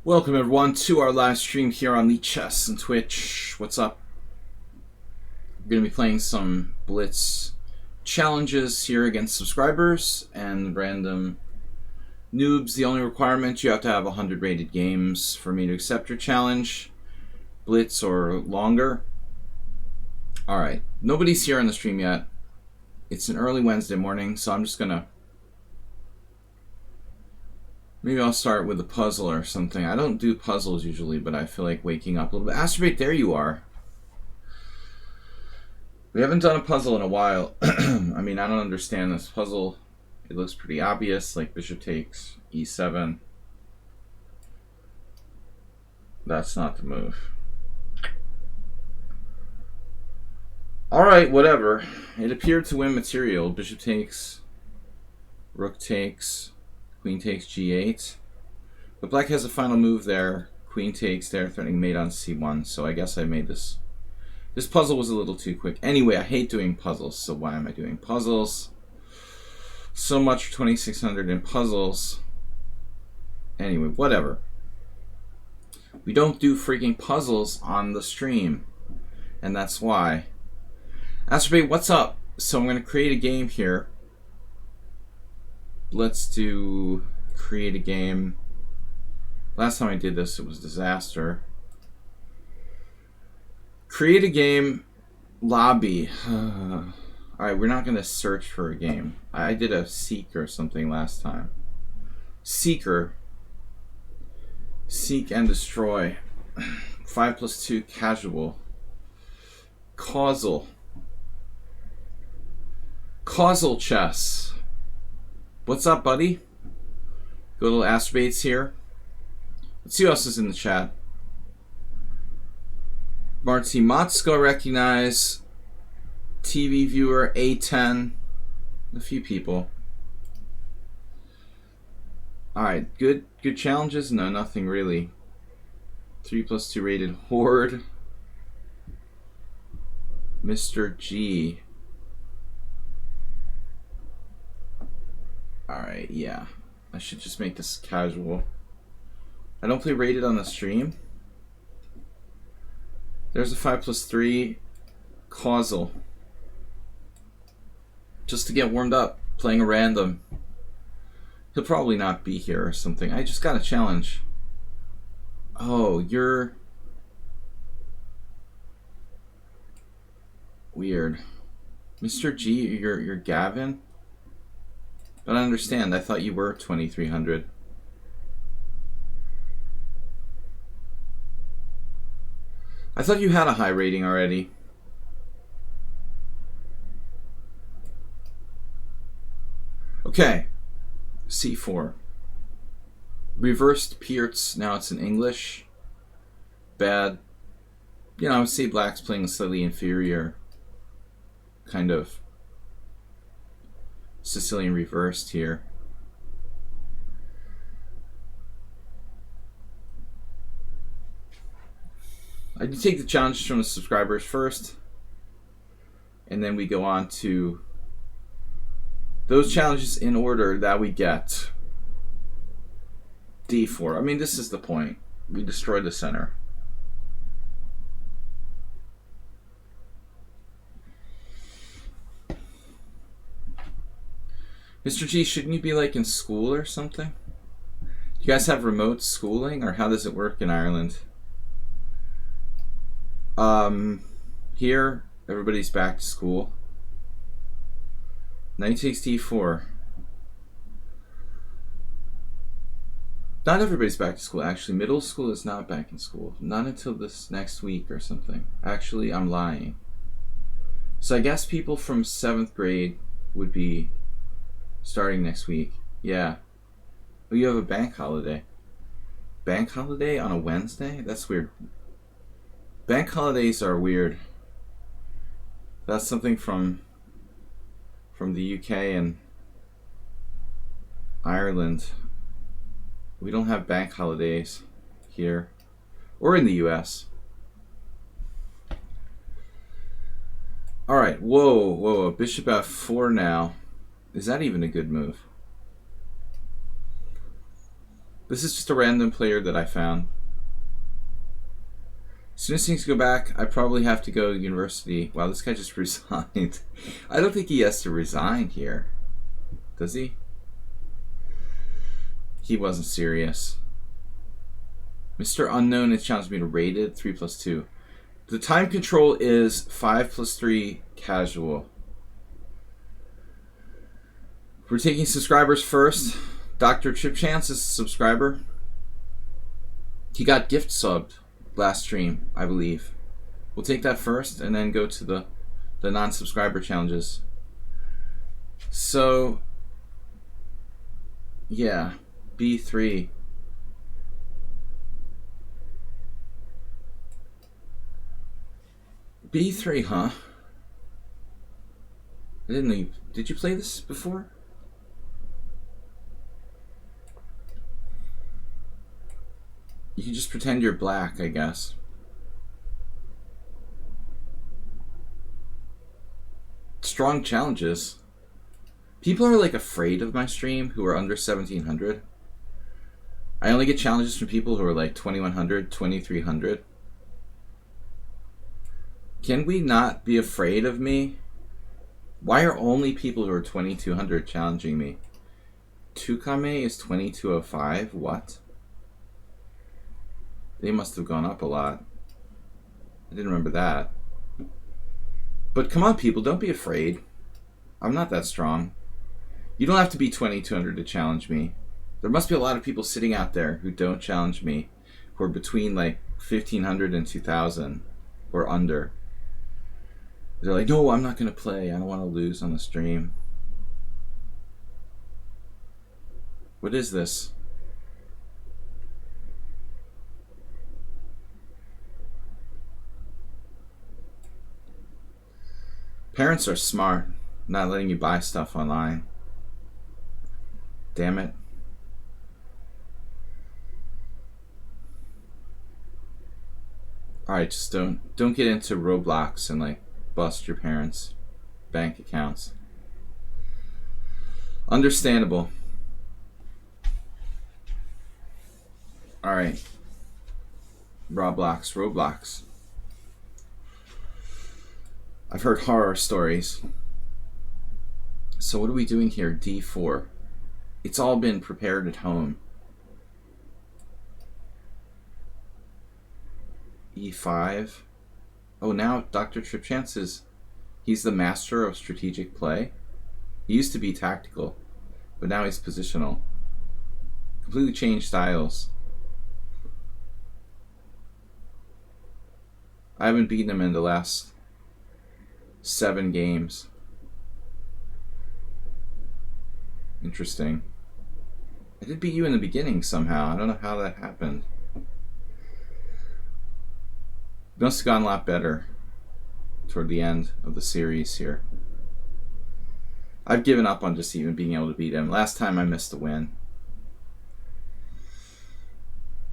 Welcome everyone to our live stream here on the Chess and Twitch. What's up? We're going to be playing some Blitz challenges here against subscribers and random noobs. The only requirement, you have to have 100 rated games for me to accept your challenge. Blitz or longer. Alright, nobody's here on the stream yet. It's an early Wednesday morning, so I'm just going to... Maybe I'll start with a puzzle or something. I don't do puzzles usually, but I feel like waking up a little bit. Astrobate, there you are. We haven't done a puzzle in a while. I mean, I don't understand this puzzle. It looks pretty obvious, like bishop takes e7. That's not the move. Alright, whatever. It appeared to win material. Bishop takes, rook takes, queen takes g8. But black has a final move there. Queen takes there, threatening mate on c1. So I guess I made this. This puzzle was a little too quick. Anyway, I hate doing puzzles. So why am I doing puzzles? So much for 2600 in puzzles. Anyway, whatever. We don't do freaking puzzles on the stream. And that's why. Astrobate, what's up? So I'm going to create a game here. Let's do create a game. Last time I did this, it was a disaster. Create a game, lobby. Alright, we're not going to search for a game. I did a seek or something last time. Seeker. Seek and destroy. 5+2 casual. Causal. Causal chess. What's up, buddy? Go to Astrobates here. Let's see who else is in the chat. Marty Matsko, recognize. TV viewer, A10. A few people. Alright, good challenges? No, nothing really. 3+2 rated Horde. Mr. G. Alright, yeah. I should just make this casual. I don't play rated on the stream. There's a 5+3 causal. Just to get warmed up, playing a random. He'll probably not be here or something. I just got a challenge. Oh, you're weird. Mr. G, you're Gavin? But I understand, I thought you were 2300. I thought you had a high rating already. Okay. C4. Reversed Pierce, now it's in English. Bad. You know, I would say black's playing a slightly inferior kind of Sicilian reversed here. I do take the challenges from the subscribers first, and then we go on to those challenges in order that we get. D4. I mean, this is the point. We destroy the center. Mr. G, shouldn't you be like in school or something? Do you guys have remote schooling, or how does it work in Ireland? Here, everybody's back to school. Knight takes d4. Not everybody's back to school, actually. Middle school is not back in school. Not until this next week or something. Actually, I'm lying. So I guess people from 7th grade would be starting next week. Yeah. Oh, you have a bank holiday. Bank holiday on a Wednesday? That's weird. Bank holidays are weird. That's something from the UK and Ireland. We don't have bank holidays here or in the US. Alright, whoa, bishop f4 now. Is that even a good move? This is just a random player that I found. As soon as things go back, I probably have to go to university. Wow, this guy just resigned. I don't think he has to resign here. Does he? He wasn't serious. Mr. Unknown has challenged me to rated 3+2. The time control is 5+3 casual. We're taking subscribers first. Dr. Chip Chance is a subscriber. He got gift subbed last stream, I believe. We'll take that first and then go to the non-subscriber challenges. So, yeah, B3. B3, huh? I didn't know you... Did you play this before? You can just pretend you're black, I guess. Strong challenges. People are like afraid of my stream who are under 1700. I only get challenges from people who are like 2100, 2300. Can we not be afraid of me? Why are only people who are 2200 challenging me? Tukame is 2205? What? They must have gone up a lot. I didn't remember that. But come on, people, don't be afraid. I'm not that strong. You don't have to be 2200 to challenge me. There must be a lot of people sitting out there who don't challenge me, who are between like 1500 and 2000 or under. They're like, no, I'm not going to play. I don't want to lose on the stream. What is this? Parents are smart, not letting you buy stuff online. Damn it. Alright, just don't get into Roblox and like bust your parents' bank accounts. Understandable. Alright. Roblox. I've heard horror stories. So what are we doing here? D4. It's all been prepared at home. E5. Oh, now Dr. Tripchance he's the master of strategic play. He used to be tactical, but now he's positional. Completely changed styles. I haven't beaten him in the last 7 games. Interesting. I did beat you in the beginning somehow. I don't know how that happened. It must have gone a lot better toward the end of the series here. I've given up on just even being able to beat him. Last time I missed a win.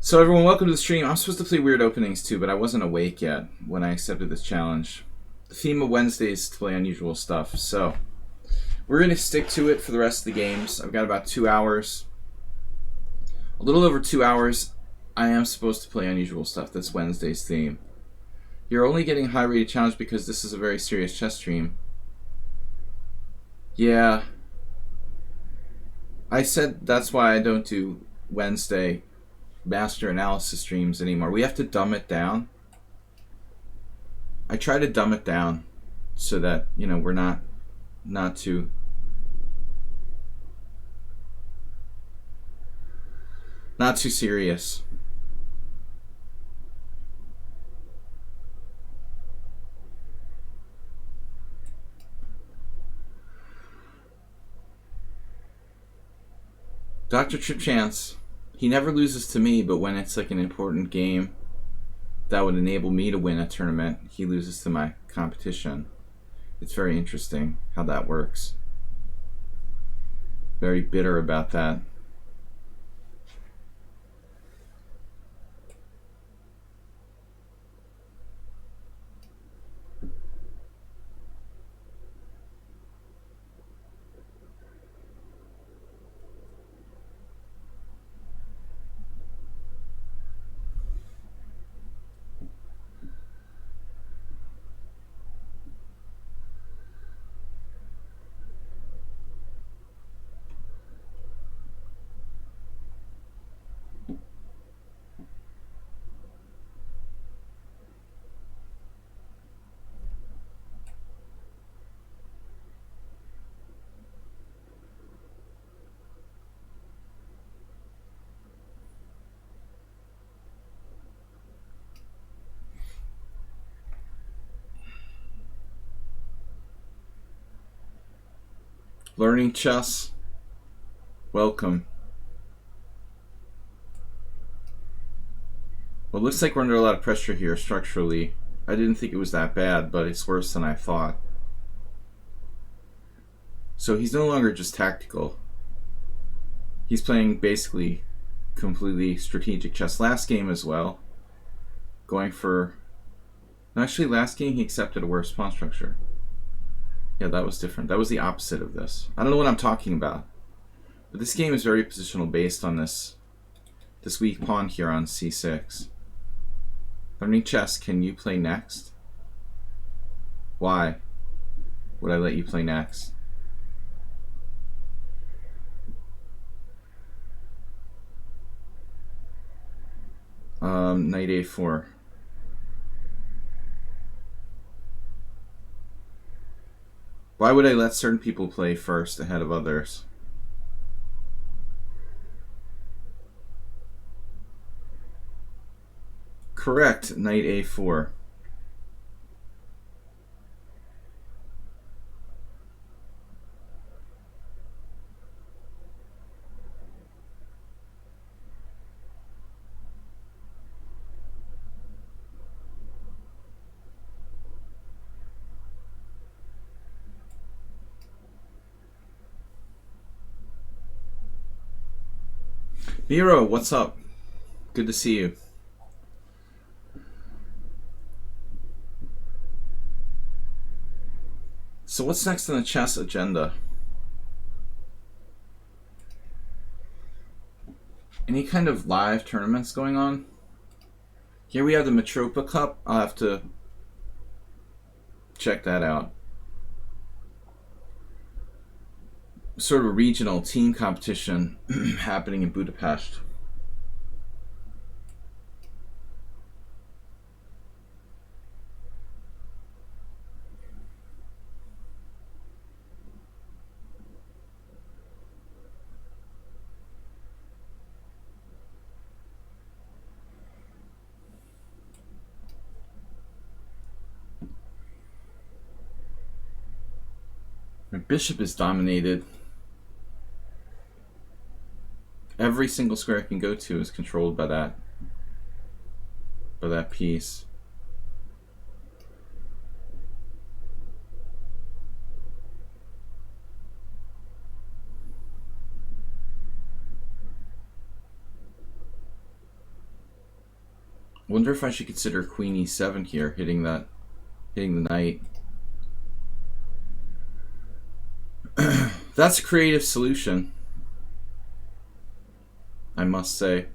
So everyone, welcome to the stream. I'm supposed to play weird openings too, but I wasn't awake yet when I accepted this challenge. The theme of Wednesday is to play unusual stuff, so we're going to stick to it for the rest of the games. I've got about 2 hours. A little over 2 hours. I am supposed to play unusual stuff. That's Wednesday's theme. You're only getting high rated challenge because this is a very serious chess stream. Yeah. I said that's why I don't do Wednesday master analysis streams anymore. We have to dumb it down. I try to dumb it down so that, you know, we're not too serious. Dr. Tripchance, he never loses to me, but when it's like an important game that would enable me to win a tournament, he loses to my competition. It's very interesting how that works. Very bitter about that. Learning chess. Welcome. Well, it looks like we're under a lot of pressure here structurally. I didn't think it was that bad, but it's worse than I thought. So he's no longer just tactical. He's playing basically completely strategic chess. Last game as well. Going for... Actually, last game he accepted a worse pawn structure. Yeah, that was different. That was the opposite of this. I don't know what I'm talking about. But this game is very positional based on this weak pawn here on c6. Learning chess, can you play next? Why would I let you play next? Knight a4. Why would I let certain people play first ahead of others? Correct, knight a4. Miro, what's up? Good to see you. So what's next on the chess agenda? Any kind of live tournaments going on? Here we have the Metropa Cup. I'll have to check that out. Sort of a regional team competition happening in Budapest. My bishop is dominated. Every single square I can go to is controlled by that piece. Wonder if I should consider queen e7 here, hitting the knight. That's a creative solution, I must say.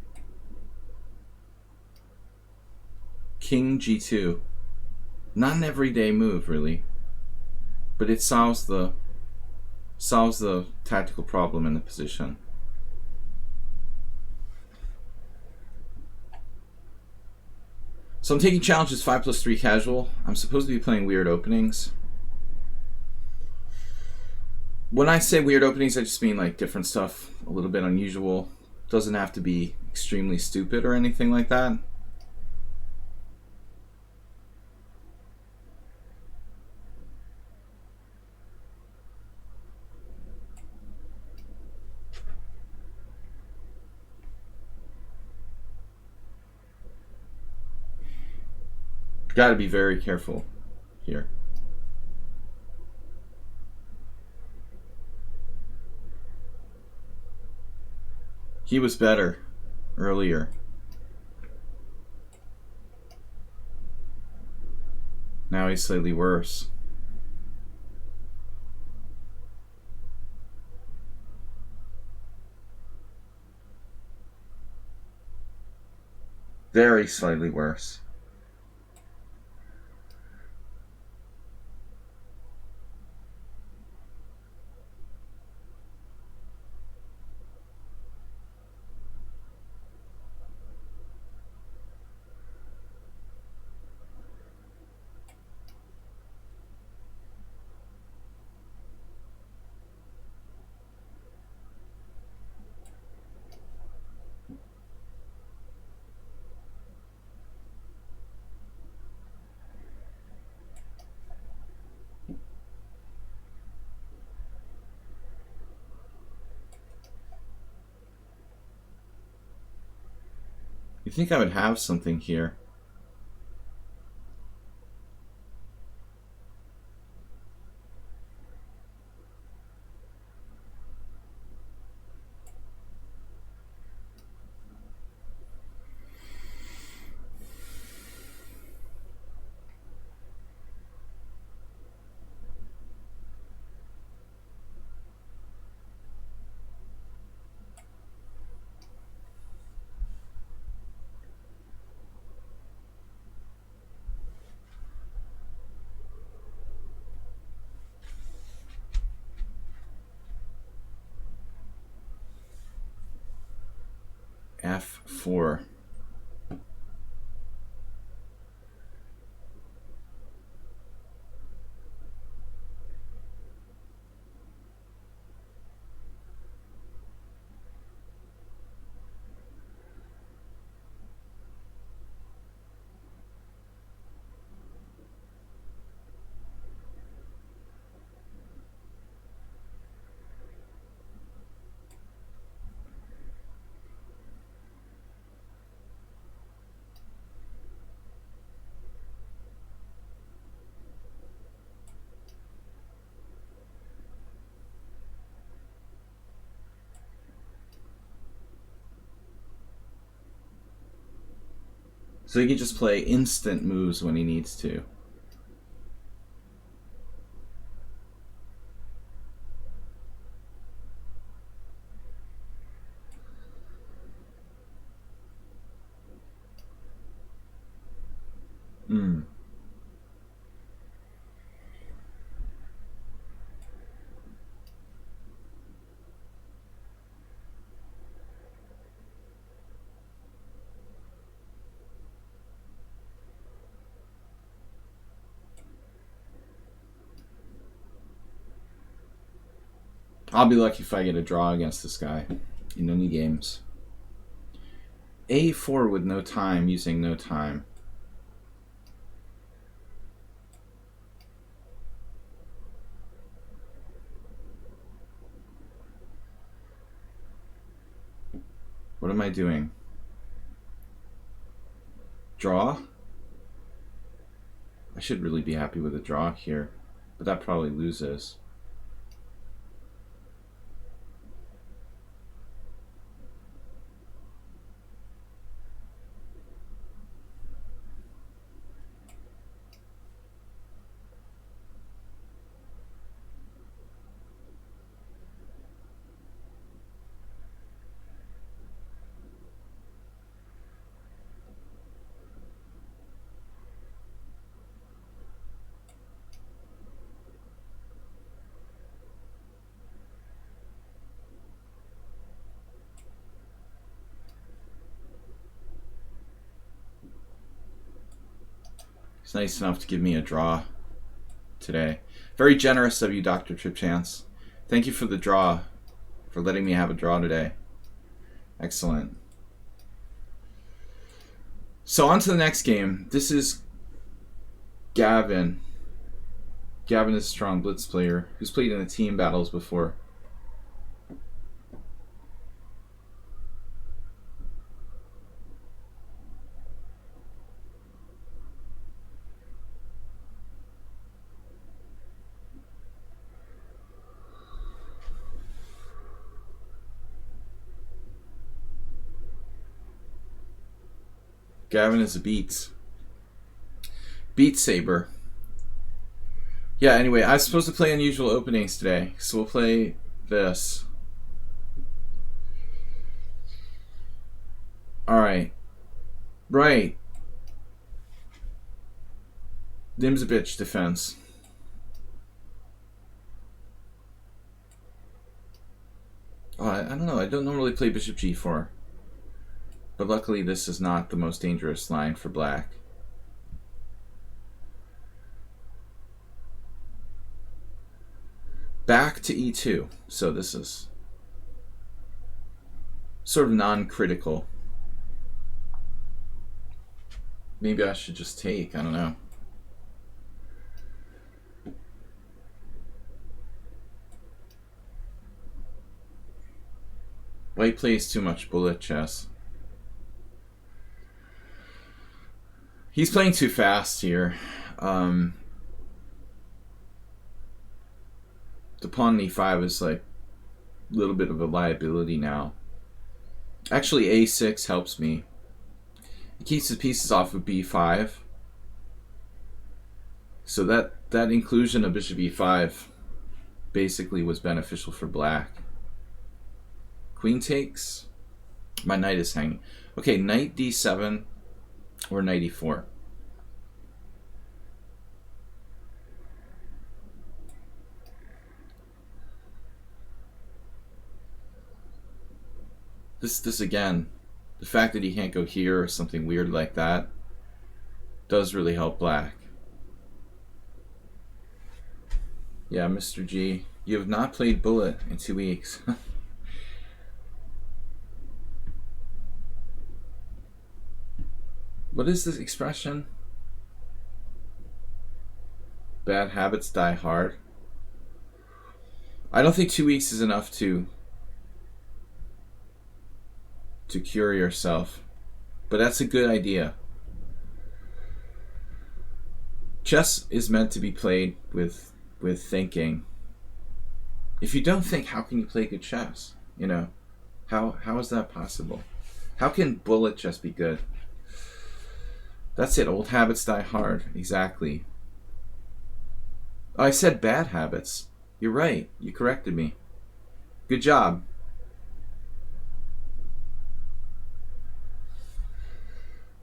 King g2. Not an everyday move, really, but it solves the tactical problem in the position. So I'm taking challenges 5+3 casual. I'm supposed to be playing weird openings. When I say weird openings, I just mean like different stuff, a little bit unusual. Doesn't have to be extremely stupid or anything like that. Got to be very careful here. He was better earlier. Now he's slightly worse. Very slightly worse. You think I would have something here? F4. So he can just play instant moves when he needs to. Hmm. I'll be lucky if I get a draw against this guy in any games. A4 with no time, using no time. What am I doing? Draw? I should really be happy with a draw here, but that probably loses. It's nice enough to give me a draw today. Very generous of you, Dr. Tripchance. Thank you for the draw, for letting me have a draw today. Excellent. So on to the next game. This is Gavin. Gavin is a strong blitz player who's played in the team battles before. Gavin is a Beat Saber. Yeah, anyway, I was supposed to play unusual openings today, so we'll play this. Alright. Right. Dim's a bitch defense. Oh, I don't know. I don't normally play Bishop G4. But luckily this is not the most dangerous line for black. Back to E2. So this is sort of non-critical. Maybe I should just take. I don't know. White plays too much bullet chess. He's playing too fast here. The pawn on e5 is like a little bit of a liability now. Actually, a6 helps me. It keeps the pieces off of b5. So that inclusion of bishop e5 basically was beneficial for black. Queen takes. My knight is hanging. Okay, knight d7 or knight e4. This again, the fact that he can't go here or something weird like that does really help black. Yeah, Mr. G, you have not played Bullet in 2 weeks. What is this expression? Bad habits die hard. I don't think 2 weeks is enough to cure yourself, but that's a good idea. Chess is meant to be played with thinking. If you don't think, how can you play good chess? You know, how is that possible? How can bullet chess be good? That's it. Old habits die hard. Exactly. Oh, I said bad habits. You're right. You corrected me. Good job.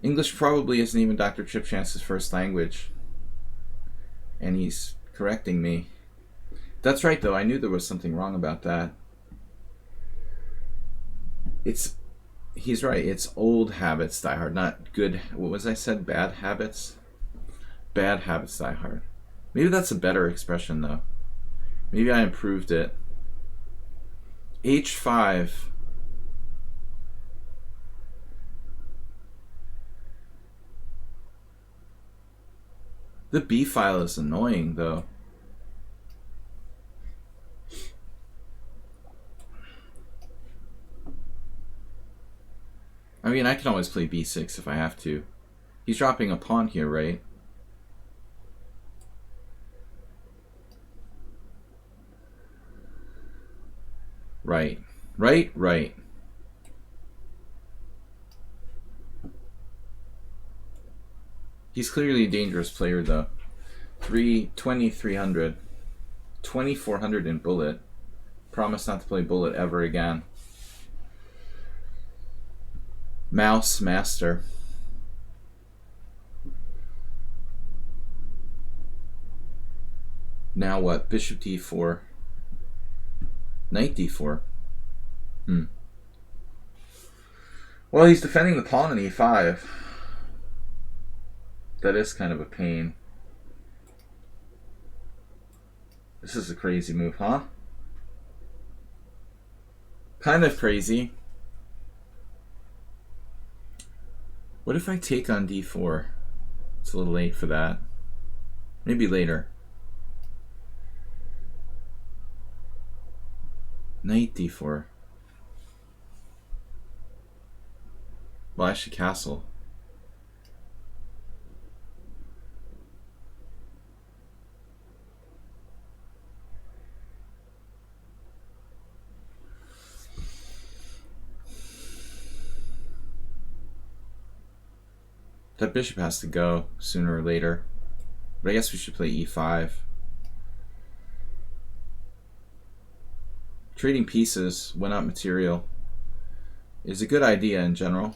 English probably isn't even Dr. Chipchance's first language. And he's correcting me. That's right, though. I knew there was something wrong about that. He's right. It's old habits die hard, not good. What was I said? Bad habits? Bad habits die hard. Maybe that's a better expression, though. Maybe I improved it. H5. The B file is annoying, though. I mean, I can always play B6 if I have to. He's dropping a pawn here, right? Right. Right, right. He's clearly a dangerous player, though. 300. 2400 in bullet. Promise not to play bullet ever again. Mouse master. Now what? Bishop d4. Knight d4. Well, he's defending the pawn on e5. That is kind of a pain. This is a crazy move, huh? Kind of crazy. What if I take on d4? It's a little late for that. Maybe later. Knight d4. Well, I should castle. That bishop has to go sooner or later. But I guess we should play e5. Trading pieces, when not material, is a good idea in general.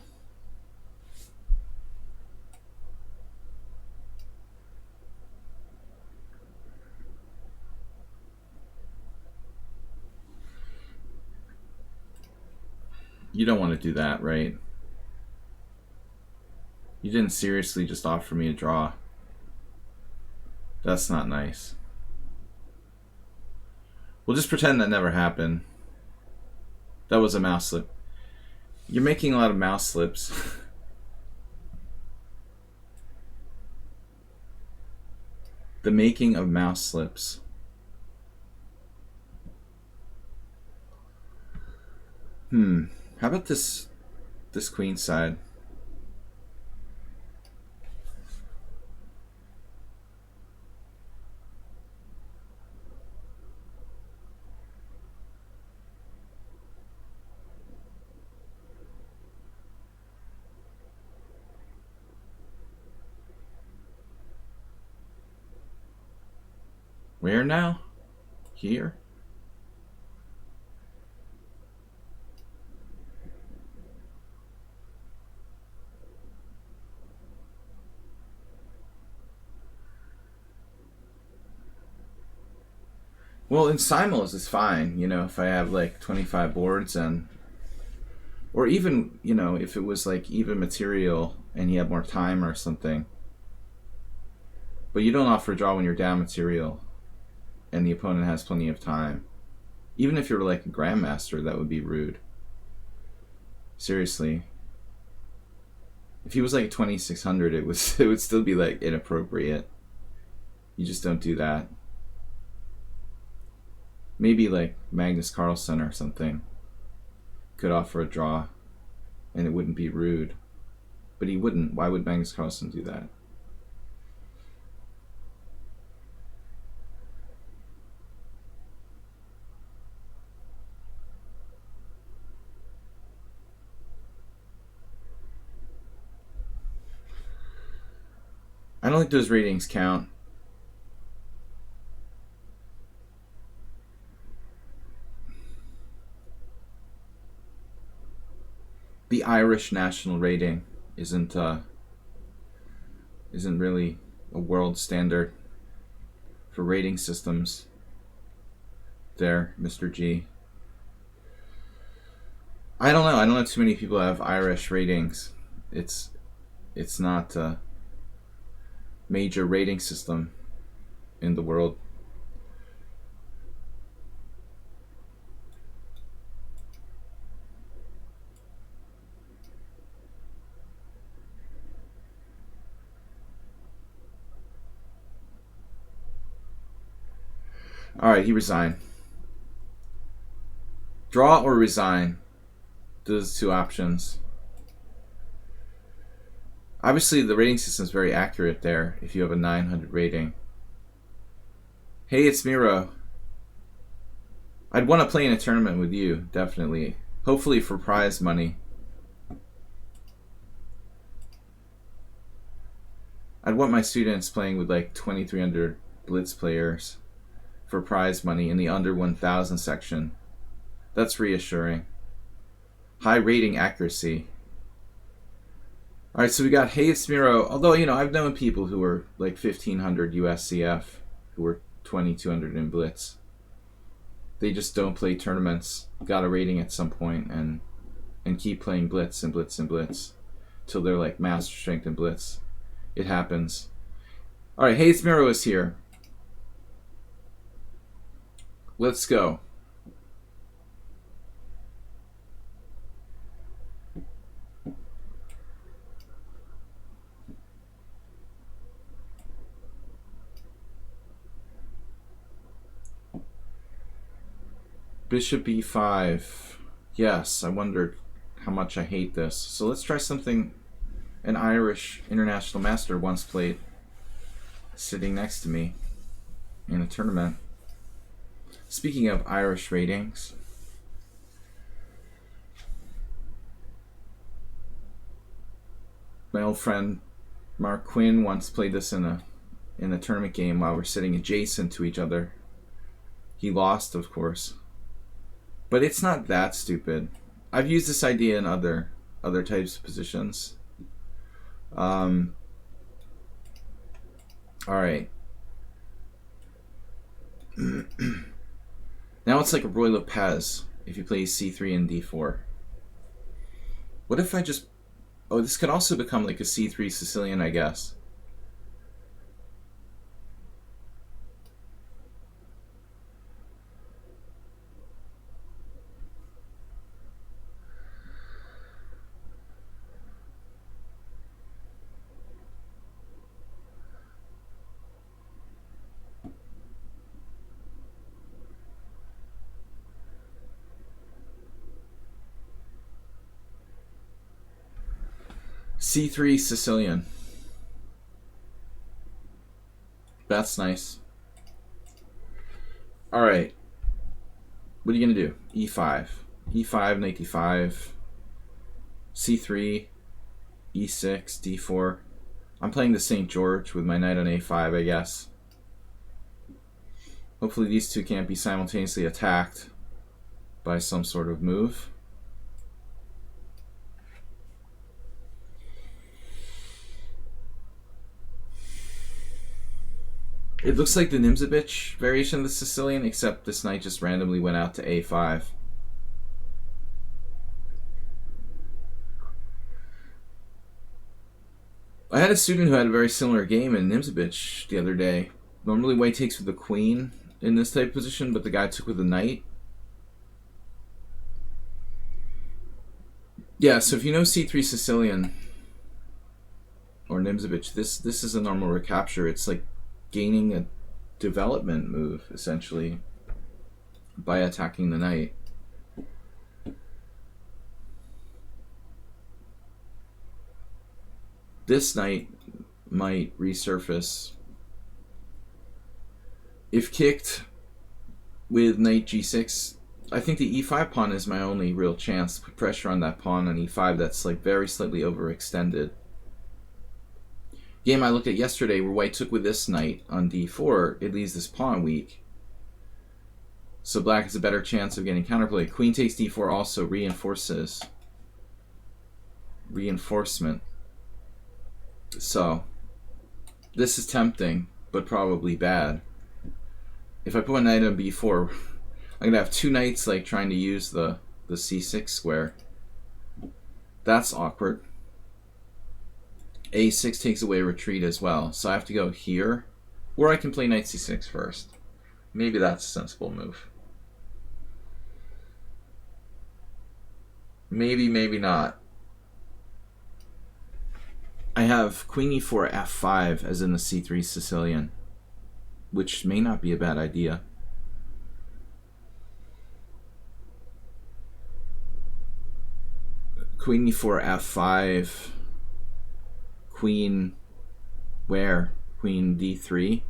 You don't want to do that, right? You didn't seriously just offer me a draw. That's not nice. We'll just pretend that never happened. That was a mouse slip. You're making a lot of mouse slips. The making of mouse slips. How about this queen side? Where now? Here? Well, in simul's is fine, you know, if I have like 25 boards and, or even, you know, if it was like even material and you have more time or something. But you don't offer a draw when you're down material and the opponent has plenty of time. Even if you're like a grandmaster, that would be rude. Seriously. If he was like 2600, it would still be like inappropriate. You just don't do that. Maybe like Magnus Carlsen or something could offer a draw and it wouldn't be rude. But he wouldn't. Why would Magnus Carlsen do that? I don't think those ratings count. The Irish national rating isn't really a world standard for rating systems. There, Mr. G. I don't know. I don't know too many people have Irish ratings. It's not a major rating system in the world. Alright, he resigned. Draw or resign. Those two options. Obviously, the rating system is very accurate there if you have a 900 rating. Hey, it's Miro. I'd want to play in a tournament with you, definitely. Hopefully for prize money. I'd want my students playing with like 2300 Blitz players for prize money in the under 1000 section. That's reassuring. High rating accuracy. Alright, so we got Hey It's Miro. Although, you know, I've known people who were like 1500 USCF, who were 2200 in Blitz. They just don't play tournaments, got a rating at some point, and keep playing Blitz and Blitz and Blitz till they're like master strength in Blitz. It happens. Alright, Hey It's Miro is here. Let's go. Bishop e5. Yes, I wondered how much I hate this. So let's try something an Irish international master once played, sitting next to me in a tournament. Speaking of Irish ratings, my old friend Mark Quinn once played this in a tournament game while we're sitting adjacent to each other. He lost, of course. But it's not that stupid. I've used this idea in other types of positions. All right. Now it's like a Roy Lopez if you play c3 and d4. What if I just... Oh, this could also become like a c3 Sicilian, I guess. C3 Sicilian. That's nice. Alright. What are you going to do? E5. E5, knight d5. C3. E6, d4. I'm playing the St. George with my knight on a5, I guess. Hopefully these two can't be simultaneously attacked by some sort of move. It looks like the Nimzabich variation of the Sicilian, except this knight just randomly went out to a5. I had a student who had a very similar game in Nimzabich the other day. Normally white takes with the queen in this type of position, but the guy took with the knight. Yeah, so if you know c3 Sicilian or Nimzabich, this is a normal recapture. It's like gaining a development move, essentially, by attacking the knight. This knight might resurface. If kicked with knight g6, I think the e5 pawn is my only real chance to put pressure on that pawn on e5 that's like very slightly overextended. Game I looked at yesterday where white took with this knight on d4, it leaves this pawn weak. So black has a better chance of getting counterplay. Queen takes d4 also reinforces. Reinforcement. So, this is tempting, but probably bad. If I put a knight on b4, I'm going to have two knights like trying to use the c6 square. That's awkward. a6 takes away retreat as well, so I have to go here, or I can play knight c6 first. Maybe that's a sensible move. Maybe, maybe not. I have queen e4 f5 as in the c3 Sicilian, which may not be a bad idea. Queen e4 f5, queen where? Queen d3?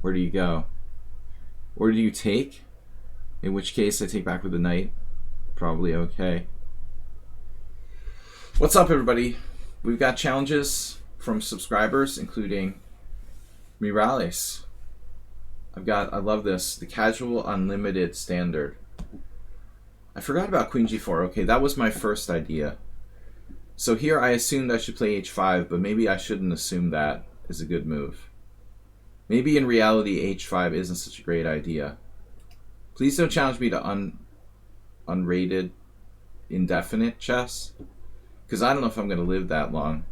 Where do you go? Or do you take? In which case I take back with the knight. Probably okay. What's up, everybody? We've got challenges from subscribers, including Mirales. I love this, the casual unlimited standard. I forgot about queen g4. Okay, that was my first idea. So here I assumed I should play h5, but maybe I shouldn't assume that is a good move. Maybe in reality h5 isn't such a great idea. Please don't challenge me to unrated indefinite chess, because I don't know if I'm going to live that long.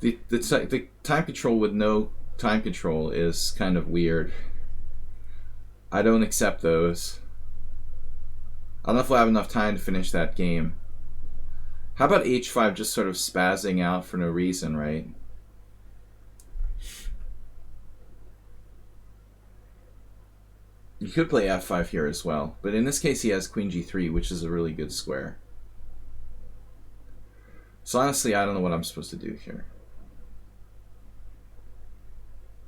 The time control with no time control is kind of weird. I don't accept those. I don't know if we'll have enough time to finish that game. How about h5 just sort of spazzing out for no reason, right? You could play f5 here as well, but in this case he has queen g3, which is a really good square. So honestly, I don't know what I'm supposed to do here.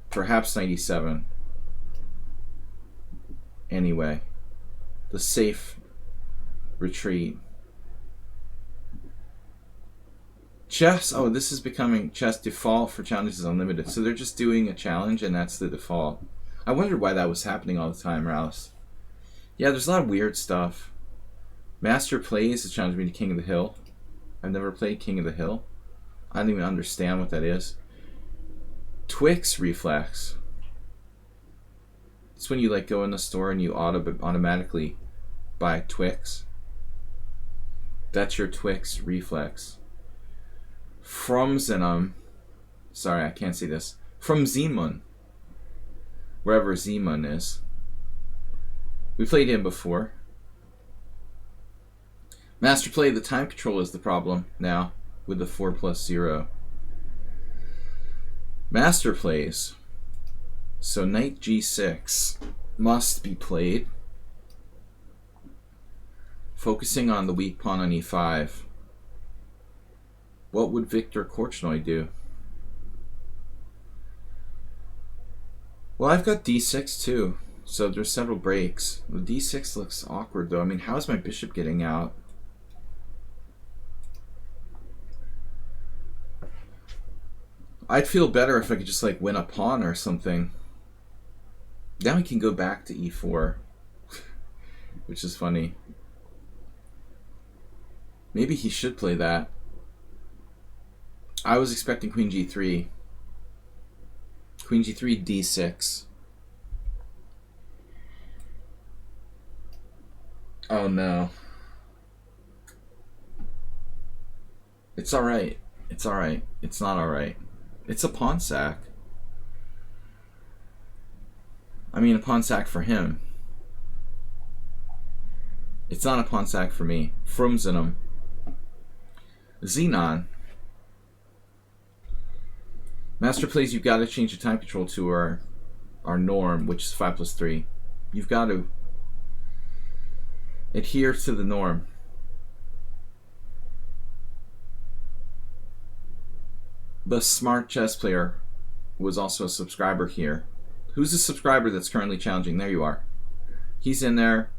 Perhaps knight e7. Anyway, the safe retreat. Chess, oh, this is becoming chess default for challenges unlimited. So they're just doing a challenge and that's the default. I wondered why that was happening all the time, Rouse. Yeah, there's a lot of weird stuff. Master plays is challenging me to King of the Hill. I've never played King of the Hill. I don't even understand what that is. Twix reflex. It's when you like go in the store and you automatically buy Twix. That's your Twix reflex. Fromsenum. Sorry, I can't say this. From Zemun. Wherever Zemun is. We played him before. Master play, the time control is the problem now with the 4+0. Master plays. So knight g6 must be played. Focusing on the weak pawn on e5. What would Victor Korchnoi do? Well, I've got d6 too, so there's several breaks. The d6 looks awkward though. I mean, how is my bishop getting out? I'd feel better if I could just like win a pawn or something. Now he can go back to e4, which is funny. Maybe he should play that. I was expecting queen g3. Queen g3, d6. Oh no. It's alright. It's alright. It's not alright. It's a pawn sack. I mean, a pawn sack for him. It's not a pawn sack for me. Frumsenum. Xenon. Master plays, you've got to change the time control to our norm, which is 5+3. You've got to adhere to the norm. The smart chess player was also a subscriber here. Who's the subscriber that's currently challenging? There you are. He's in there.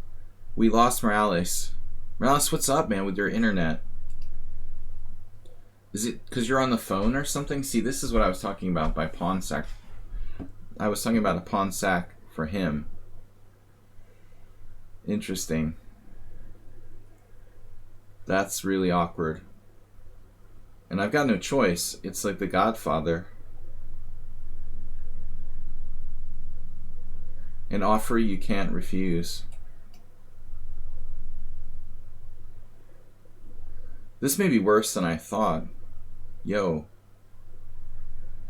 We lost Morales. Morales, what's up, man, with your internet? Is it because you're on the phone or something? See, this is what I was talking about by pawn sack. I was talking about a pawn sack for him. Interesting. That's really awkward. And I've got no choice. It's like The Godfather. An offer you can't refuse. This may be worse than I thought. Yo.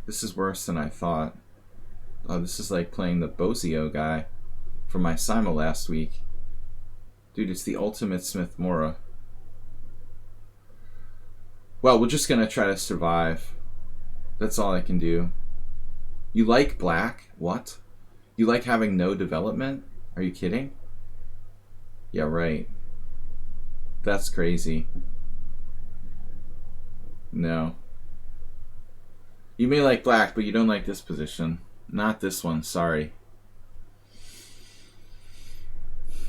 This is worse than I thought. Oh, this is like playing the Bozio guy from my Simo last week. Dude, it's the ultimate Smith Mora. Well, we're just gonna try to survive. That's all I can do. You like black? What? You like having no development? Are you kidding? Yeah, right. That's crazy. No. You may like black, but you don't like this position. Not this one, sorry.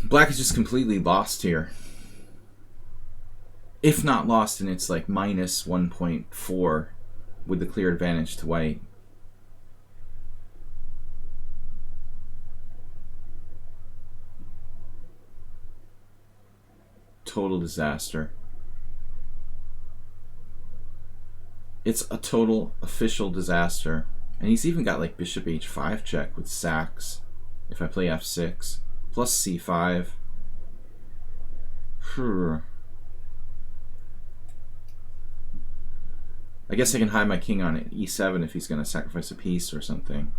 Black is just completely lost here. If not lost, and it's like minus 1.4 with the clear advantage to white. Total disaster. It's a total official disaster. And he's even got like bishop h5 check with sacks if I play f6 plus c5. I guess I can hide my king on it, e7 if he's going to sacrifice a piece or something.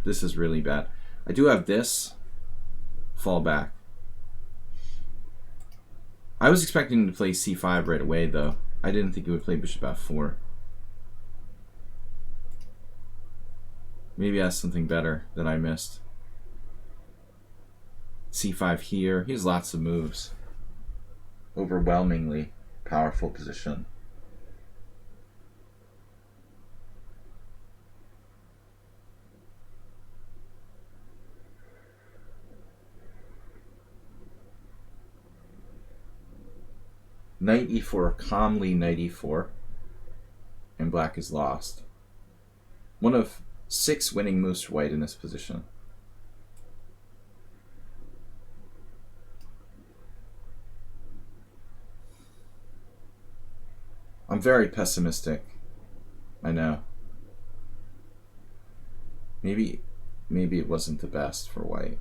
This is really bad. I do have this. Fall back. I was expecting to play c5 right away, though. I didn't think he would play bishop f4. Maybe he has something better that I missed. c5 here. He has lots of moves. Overwhelmingly powerful position. Knight e4, calmly knight e4, and black is lost. One of 6 winning moves for white in this position. I'm very pessimistic. I know. Maybe it wasn't the best for white.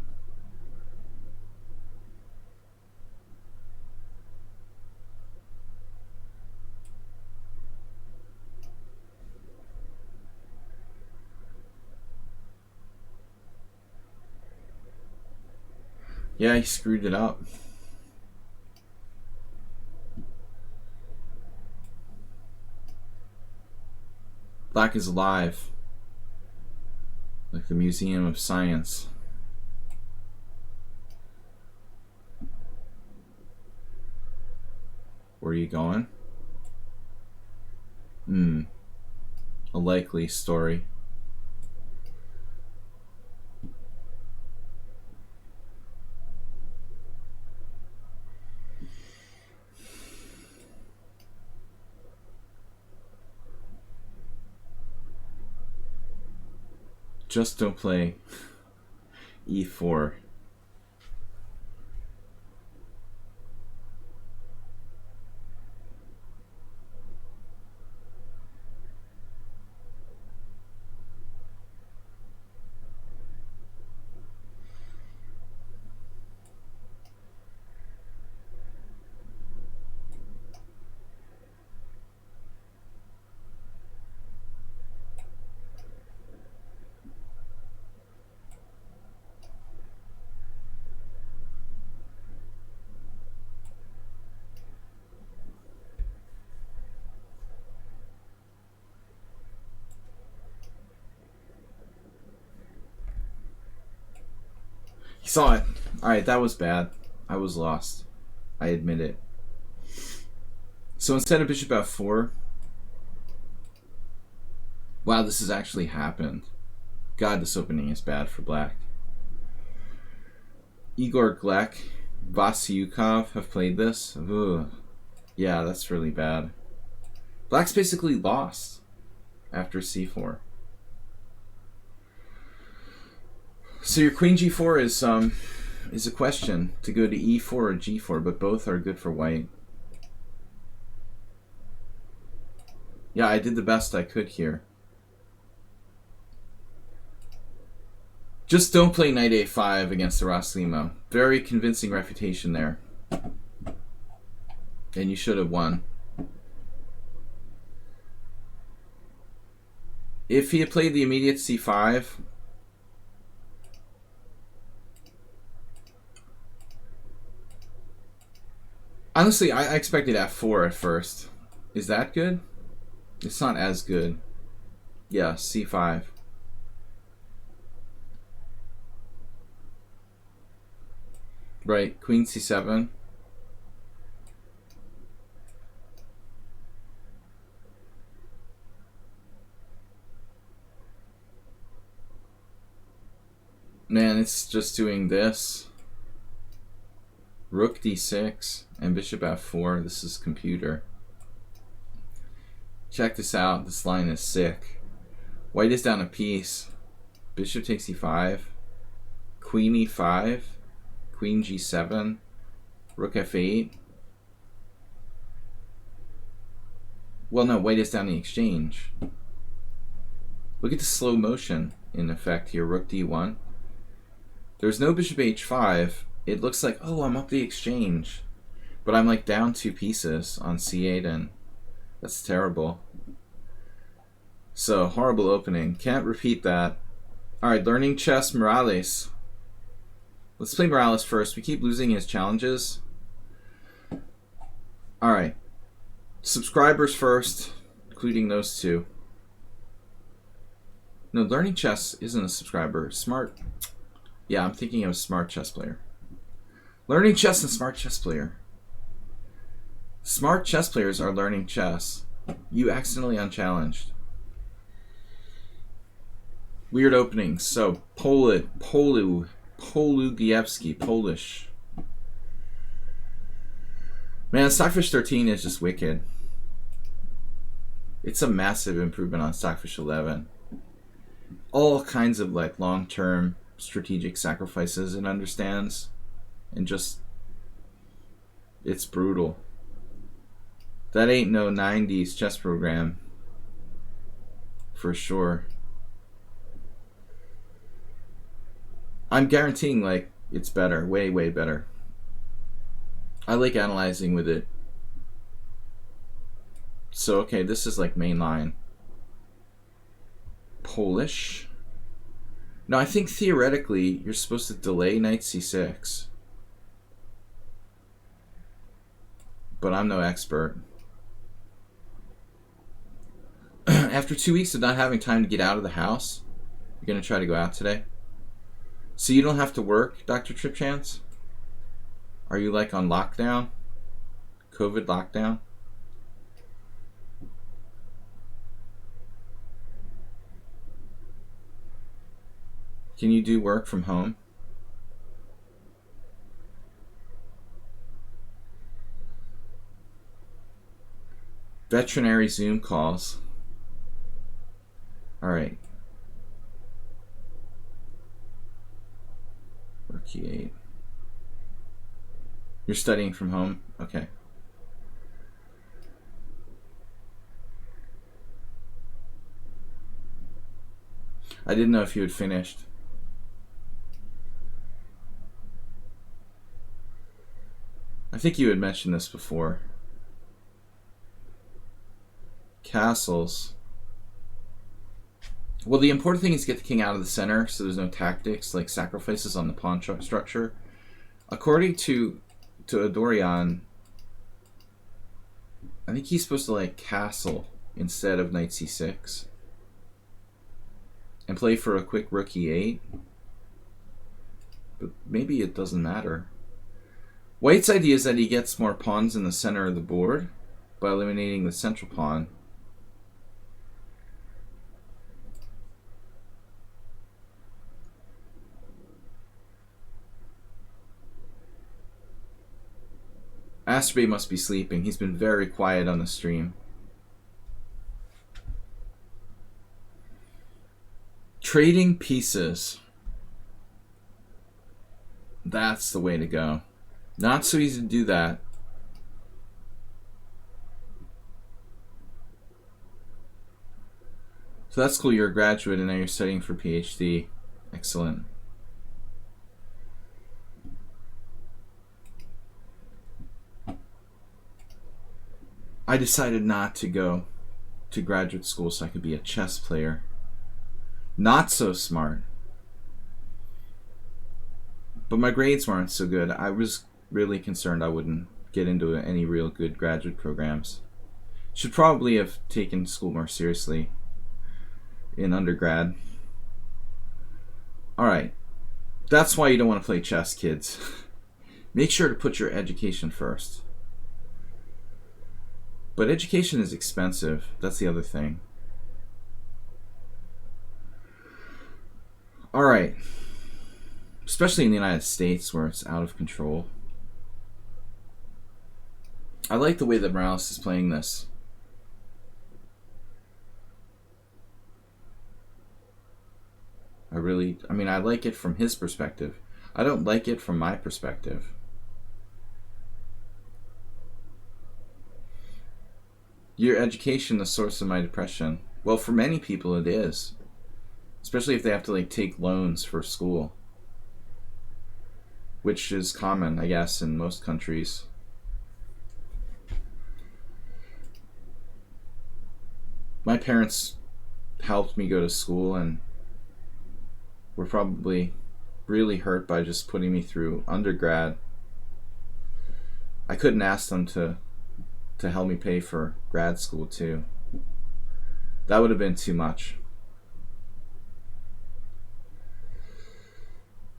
Yeah, he screwed it up. Black is alive. Like the Museum of Science. Where are you going? A likely story. Just don't play. e4. He saw it. Alright, that was bad. I was lost. I admit it. So instead of bishop f4... Wow, this has actually happened. God, this opening is bad for black. Igor Glek, Vasyukov have played this. Ugh. Yeah, that's really bad. Black's basically lost after c4. So your queen g4 is a question to go to e4 or g4, but both are good for white. Yeah, I did the best I could here. Just don't play knight a5 against the Roslimo. Very convincing refutation there. And you should have won. If he had played the immediate c5... Honestly, I expected f4 at first. Is that good? It's not as good. Yeah, c5. Right, queen c7. Man, it's just doing this. Rook d6 and bishop f4. This is computer. Check this out. This line is sick. White is down a piece. Bishop takes e5. Queen e5. Queen g7. Rook f8. Well, no, white is down the exchange. Look at the slow motion in effect here. Rook d1. There's no bishop h5. It looks like, oh, I'm up the exchange. But I'm like down 2 pieces on c8, and that's terrible. So, horrible opening. Can't repeat that. Alright, learning chess, Morales. Let's play Morales first. We keep losing his challenges. Alright. Subscribers first, including those 2. No, learning chess isn't a subscriber. Smart. Yeah, I'm thinking of a smart chess player. Learning chess and smart chess player. Smart chess players are learning chess. You accidentally unchallenged. Weird openings. So, Polugiewski, Polish. Man, Stockfish 13 is just wicked. It's a massive improvement on Stockfish 11. All kinds of like long-term strategic sacrifices it understands. And just, it's brutal. That ain't no 90s chess program. For sure. I'm guaranteeing like it's better. Way, way better. I like analyzing with it. So, okay, this is like main line. Polish. No, I think theoretically you're supposed to delay knight c6. But I'm no expert. After 2 weeks of not having time to get out of the house, you're going to try to go out today? So you don't have to work, Dr. Tripchance? Are you like on lockdown? COVID lockdown? Can you do work from home? Veterinary Zoom calls. All right. You're studying from home? Okay. I didn't know if you had finished. I think you had mentioned this before. Castles. Well, the important thing is to get the king out of the center so there's no tactics like sacrifices on the pawn structure. According to Adorian, I think he's supposed to like castle instead of knight c6 and play for a quick rook e8. But maybe it doesn't matter. White's idea is that he gets more pawns in the center of the board by eliminating the central pawn. Asterbay must be sleeping. He's been very quiet on the stream. Trading pieces. That's the way to go. Not so easy to do that. So that's cool. You're a graduate and now you're studying for PhD. Excellent. I decided not to go to graduate school so I could be a chess player. Not so smart. But my grades weren't so good. I was really concerned I wouldn't get into any real good graduate programs. Should probably have taken school more seriously in undergrad. Alright. That's why you don't want to play chess, kids. Make sure to put your education first. But education is expensive. That's the other thing. Alright. Especially in the United States where it's out of control. I like the way that Morales is playing this. I like it from his perspective. I don't like it from my perspective. Your education, the source of my depression. Well, for many people it is. Especially if they have to like take loans for school. Which is common, I guess, in most countries. My parents helped me go to school and were probably really hurt by just putting me through undergrad. I couldn't ask them to help me pay for grad school too. That would have been too much.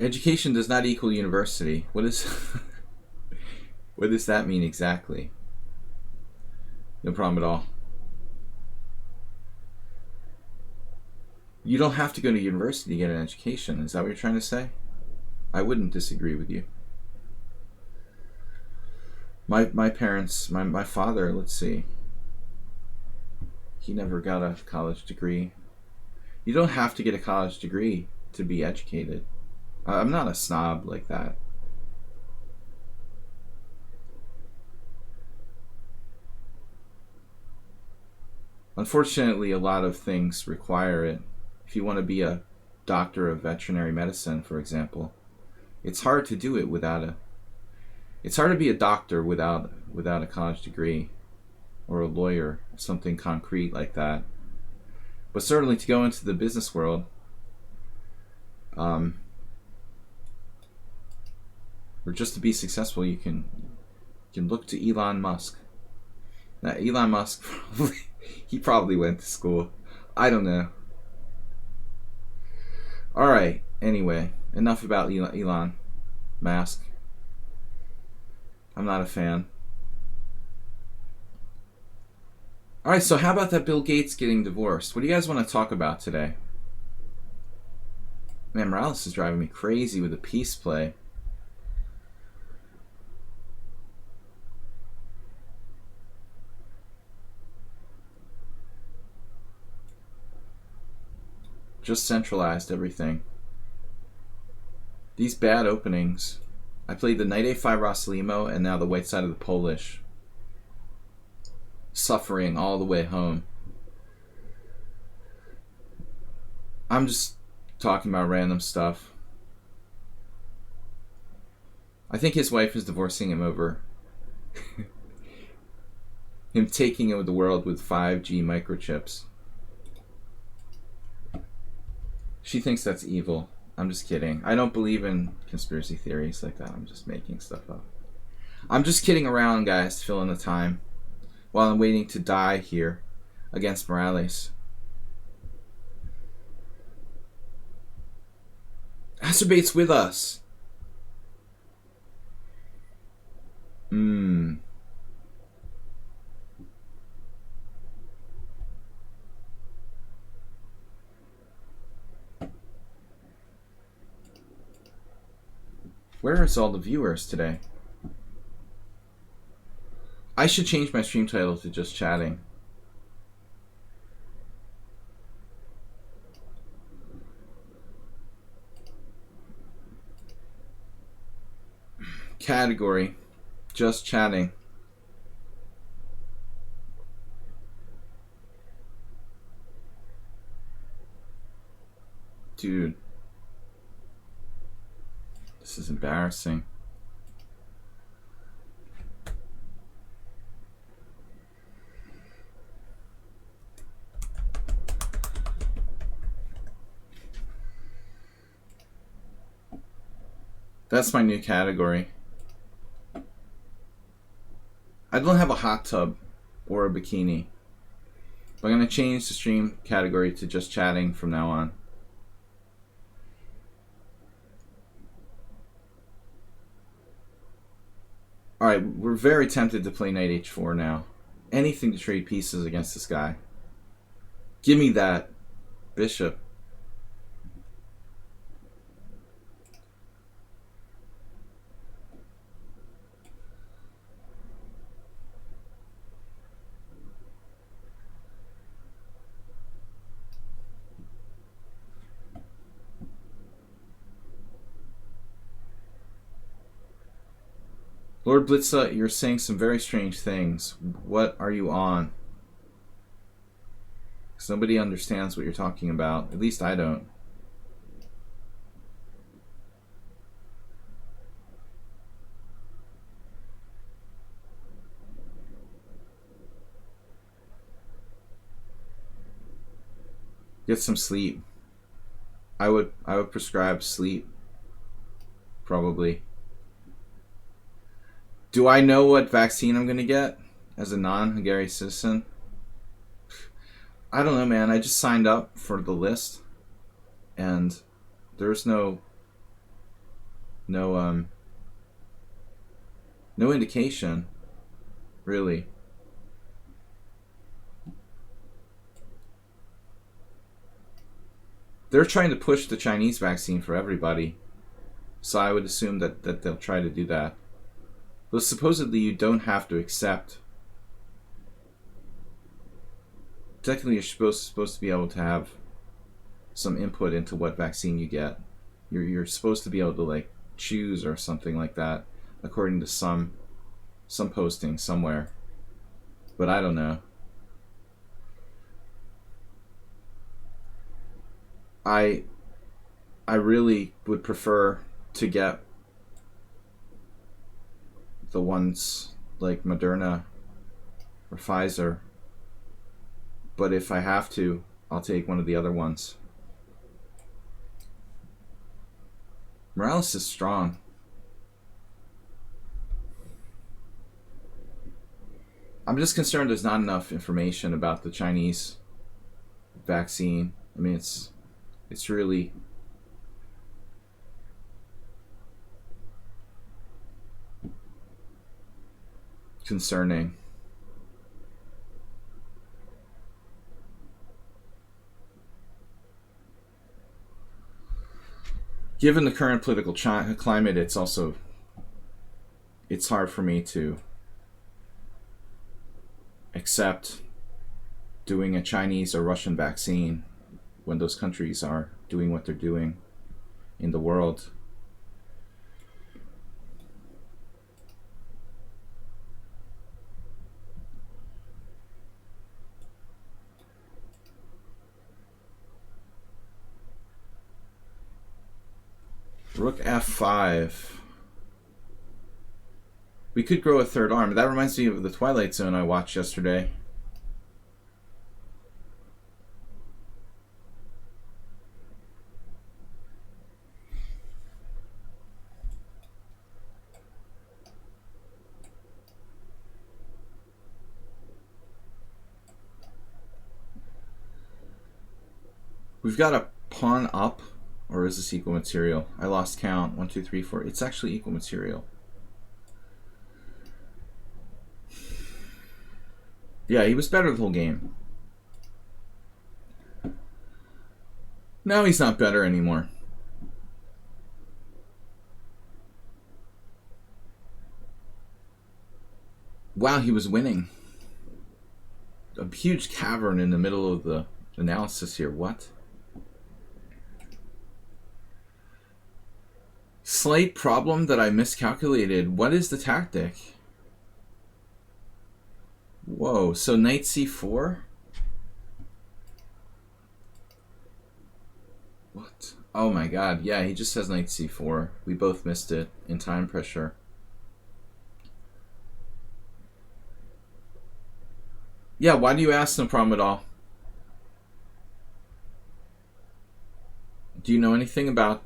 Education does not equal university. What does that mean exactly? No problem at all. You don't have to go to university to get an education. Is that what you're trying to say? I wouldn't disagree with you. My parents, my father, let's see. He never got a college degree. You don't have to get a college degree to be educated. I'm not a snob like that. Unfortunately, a lot of things require it. If you want to be a doctor of veterinary medicine, for example, it's hard to do it without a... It's hard to be a doctor without a college degree, or a lawyer, something concrete like that. But certainly to go into the business world, or just to be successful, you can look to Elon Musk. Now, Elon Musk he probably went to school. I don't know. All right. Anyway, enough about Elon Musk. I'm not a fan. All right. So how about that Bill Gates getting divorced? What do you guys want to talk about today? Man, Morales is driving me crazy with the peace play. Just centralized everything. These bad openings I played the knight a5 Rosslimo and now the white side of the Polish. Suffering all the way home. I'm just talking about random stuff. I think his wife is divorcing him over him taking over the world with 5G microchips. She thinks that's evil. I'm just kidding. I don't believe in conspiracy theories like that. I'm just making stuff up. I'm just kidding around, guys, to fill in the time while I'm waiting to die here against Morales. Acerbate's with us. Where is all the viewers today? I should change my stream title to just chatting. Category, just chatting. Dude. This is embarrassing. That's my new category. I don't have a hot tub or a bikini. But I'm going to change the stream category to just chatting from now on. Alright, we're very tempted to play knight h4 now. Anything to trade pieces against this guy. Give me that bishop. Lord Blitza, you're saying some very strange things. What are you on? Because nobody understands what you're talking about. At least I don't. Get some sleep. I would prescribe sleep. Probably. Do I know what vaccine I'm going to get as a non-Hungarian citizen? I don't know, man. I just signed up for the list, and there's no indication, really. They're trying to push the Chinese vaccine for everybody, so I would assume that they'll try to do that. Though supposedly you don't have to accept. Technically, you're supposed to be able to have some input into what vaccine you get. You're supposed to be able to like choose or something like that, according to some posting somewhere. But I don't know. I really would prefer to get the ones like Moderna or Pfizer. But if I have to, I'll take one of the other ones. Morales is strong. I'm just concerned there's not enough information about the Chinese vaccine. I mean, it's really concerning. Given the current political climate, it's hard for me to accept doing a Chinese or Russian vaccine when those countries are doing what they're doing in the world. Rook f5. We could grow a third arm. That reminds me of the Twilight Zone I watched yesterday. We've got a pawn up, or is this equal material? I lost count. 1, 2, 3, 4. It's actually equal material. Yeah, he was better the whole game. Now he's not better anymore. Wow, he was winning. A huge cavern in the middle of the analysis here. What? Slight problem that I miscalculated. What is the tactic? Whoa, so knight c4? What? Oh my god, yeah, he just says knight c4. We both missed it in time pressure. Yeah, why do you ask? No problem at all. Do you know anything about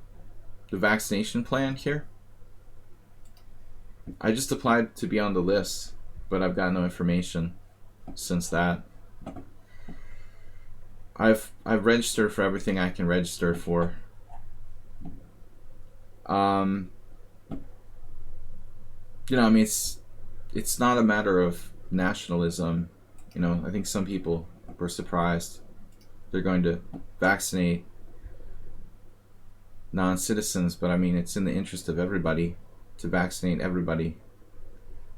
the vaccination plan here? I just applied to be on the list, but I've got no information since that. I've registered for everything I can register for. You know, I mean, it's not a matter of nationalism. You know, I think some people were surprised. They're going to vaccinate non-citizens, but I mean, it's in the interest of everybody to vaccinate everybody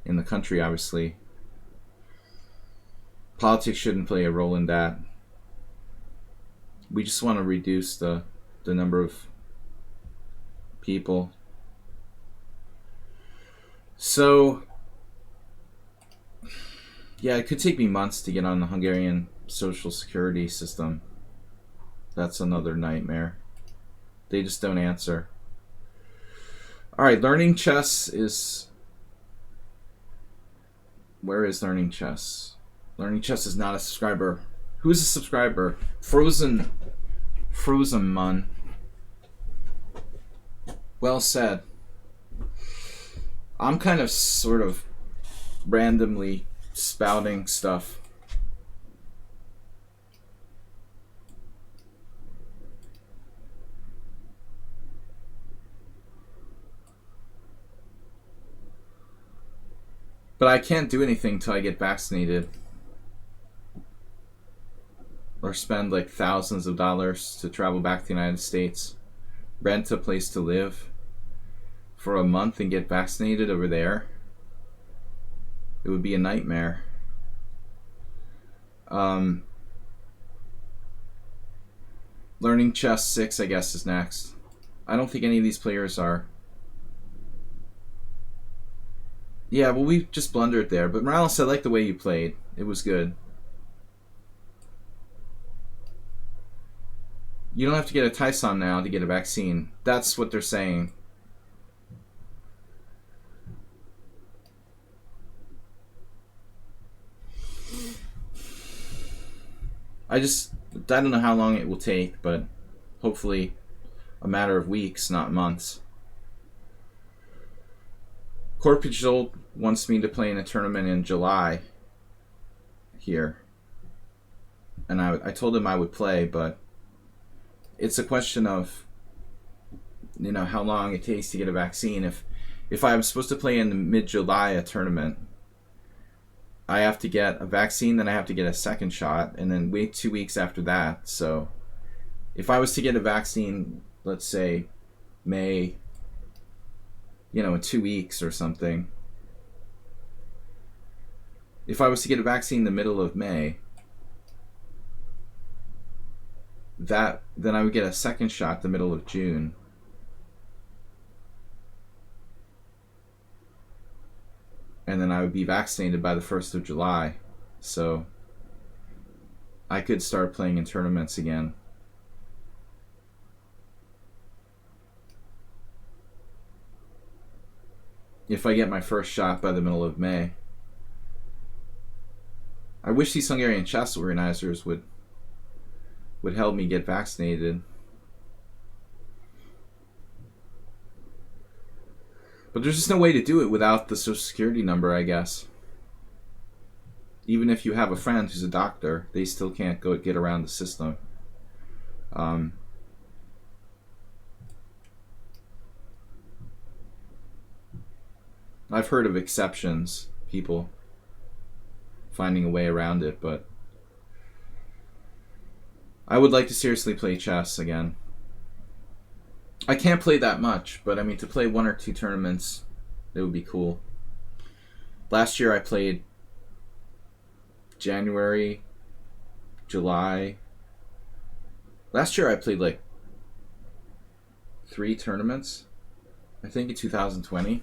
in the country, obviously. Politics shouldn't play a role in that. We just want to reduce the number of people. So, yeah, it could take me months to get on the Hungarian social security system. That's another nightmare. They just don't answer. Alright, learning chess is... Where is learning chess? Learning chess is not a subscriber. Who is a subscriber? Frozen Mun. Well said. I'm kind of sort of randomly spouting stuff. But I can't do anything till I get vaccinated. Or spend like thousands of dollars to travel back to the United States. Rent a place to live for a month and get vaccinated over there. It would be a nightmare. Learning chess 6, I guess, is next. I don't think any of these players are. Yeah, well, we just blundered there. But Morales, I like the way you played. It was good. You don't have to get a Tyson now to get a vaccine. That's what they're saying. I don't know how long it will take, but hopefully a matter of weeks, not months. Corpigel wants me to play in a tournament in July here. And I told him I would play, but it's a question of, you know, how long it takes to get a vaccine. If I'm supposed to play in mid-July a tournament, I have to get a vaccine, then I have to get a second shot, and then wait 2 weeks after that. So if I was to get a vaccine, let's say May, you know, in 2 weeks or something. If I was to get a vaccine in the middle of May, then I would get a second shot the middle of June. And then I would be vaccinated by the 1st of July. So I could start playing in tournaments again. if I get my first shot by the middle of May. I wish these Hungarian chess organizers would help me get vaccinated. But there's just no way to do it without the Social Security number, I guess. Even if you have a friend who's a doctor, they still can't go get around the system. I've heard of exceptions, people finding a way around it, but I would like to seriously play chess again. I can't play that much, but I mean, to play 1 or 2 tournaments, it would be cool. Last year I played January, July. Last year I played like 3 tournaments, I think, in 2020.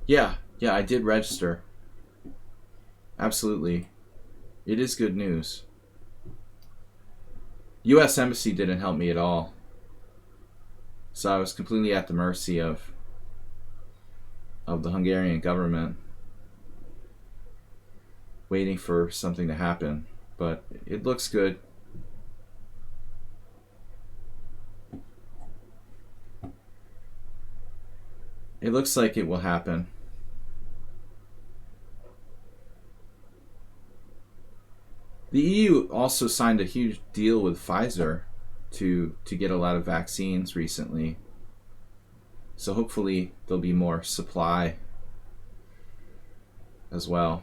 Yeah, I did register. Absolutely. It is good news. U.S. Embassy didn't help me at all. So I was completely at the mercy of the Hungarian government, waiting for something to happen. But it looks good. It looks like it will happen. The EU also signed a huge deal with Pfizer to get a lot of vaccines recently. So hopefully there'll be more supply as well.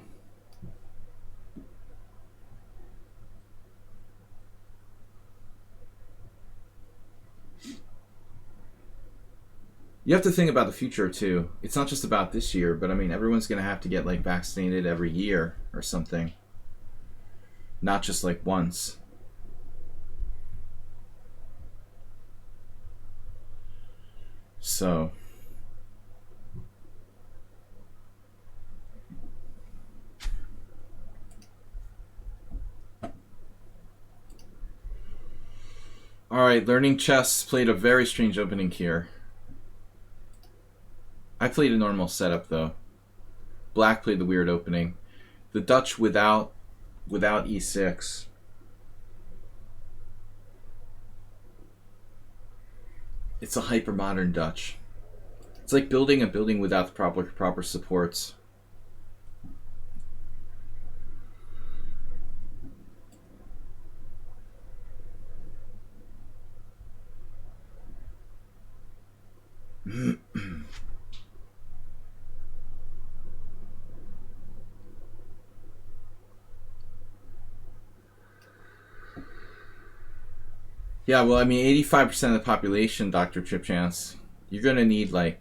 You have to think about the future too. It's not just about this year, but I mean, everyone's going to have to get like vaccinated every year or something. Not just like once. So alright, learning chess played a very strange opening here. I played a normal setup though. Black played the weird opening. The Dutch without e6. It's a hyper modern Dutch. It's like building a building without the proper supports. Yeah, well, I mean, 85% of the population, Dr. Tripchance, you're going to need, like...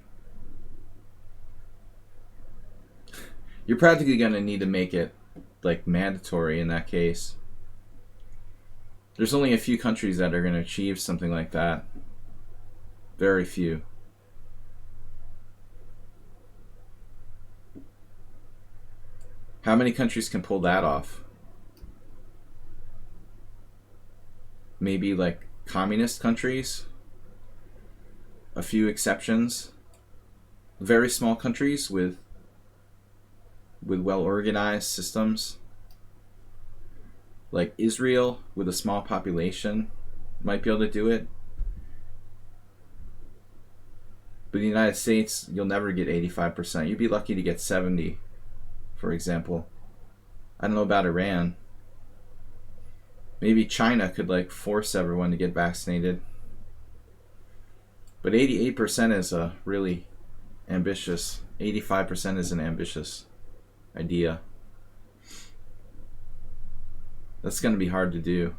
You're practically going to need to make it, like, mandatory in that case. There's only a few countries that are going to achieve something like that. Very few. How many countries can pull that off? Maybe, like, communist countries, a few exceptions, very small countries with well-organized systems, like Israel with a small population might be able to do it. But in the United States, you'll never get 85%. You'd be lucky to get 70, for example. I don't know about Iran. Maybe China could like force everyone to get vaccinated. But 88% is a really ambitious. 85% is an ambitious idea. That's going to be hard to do.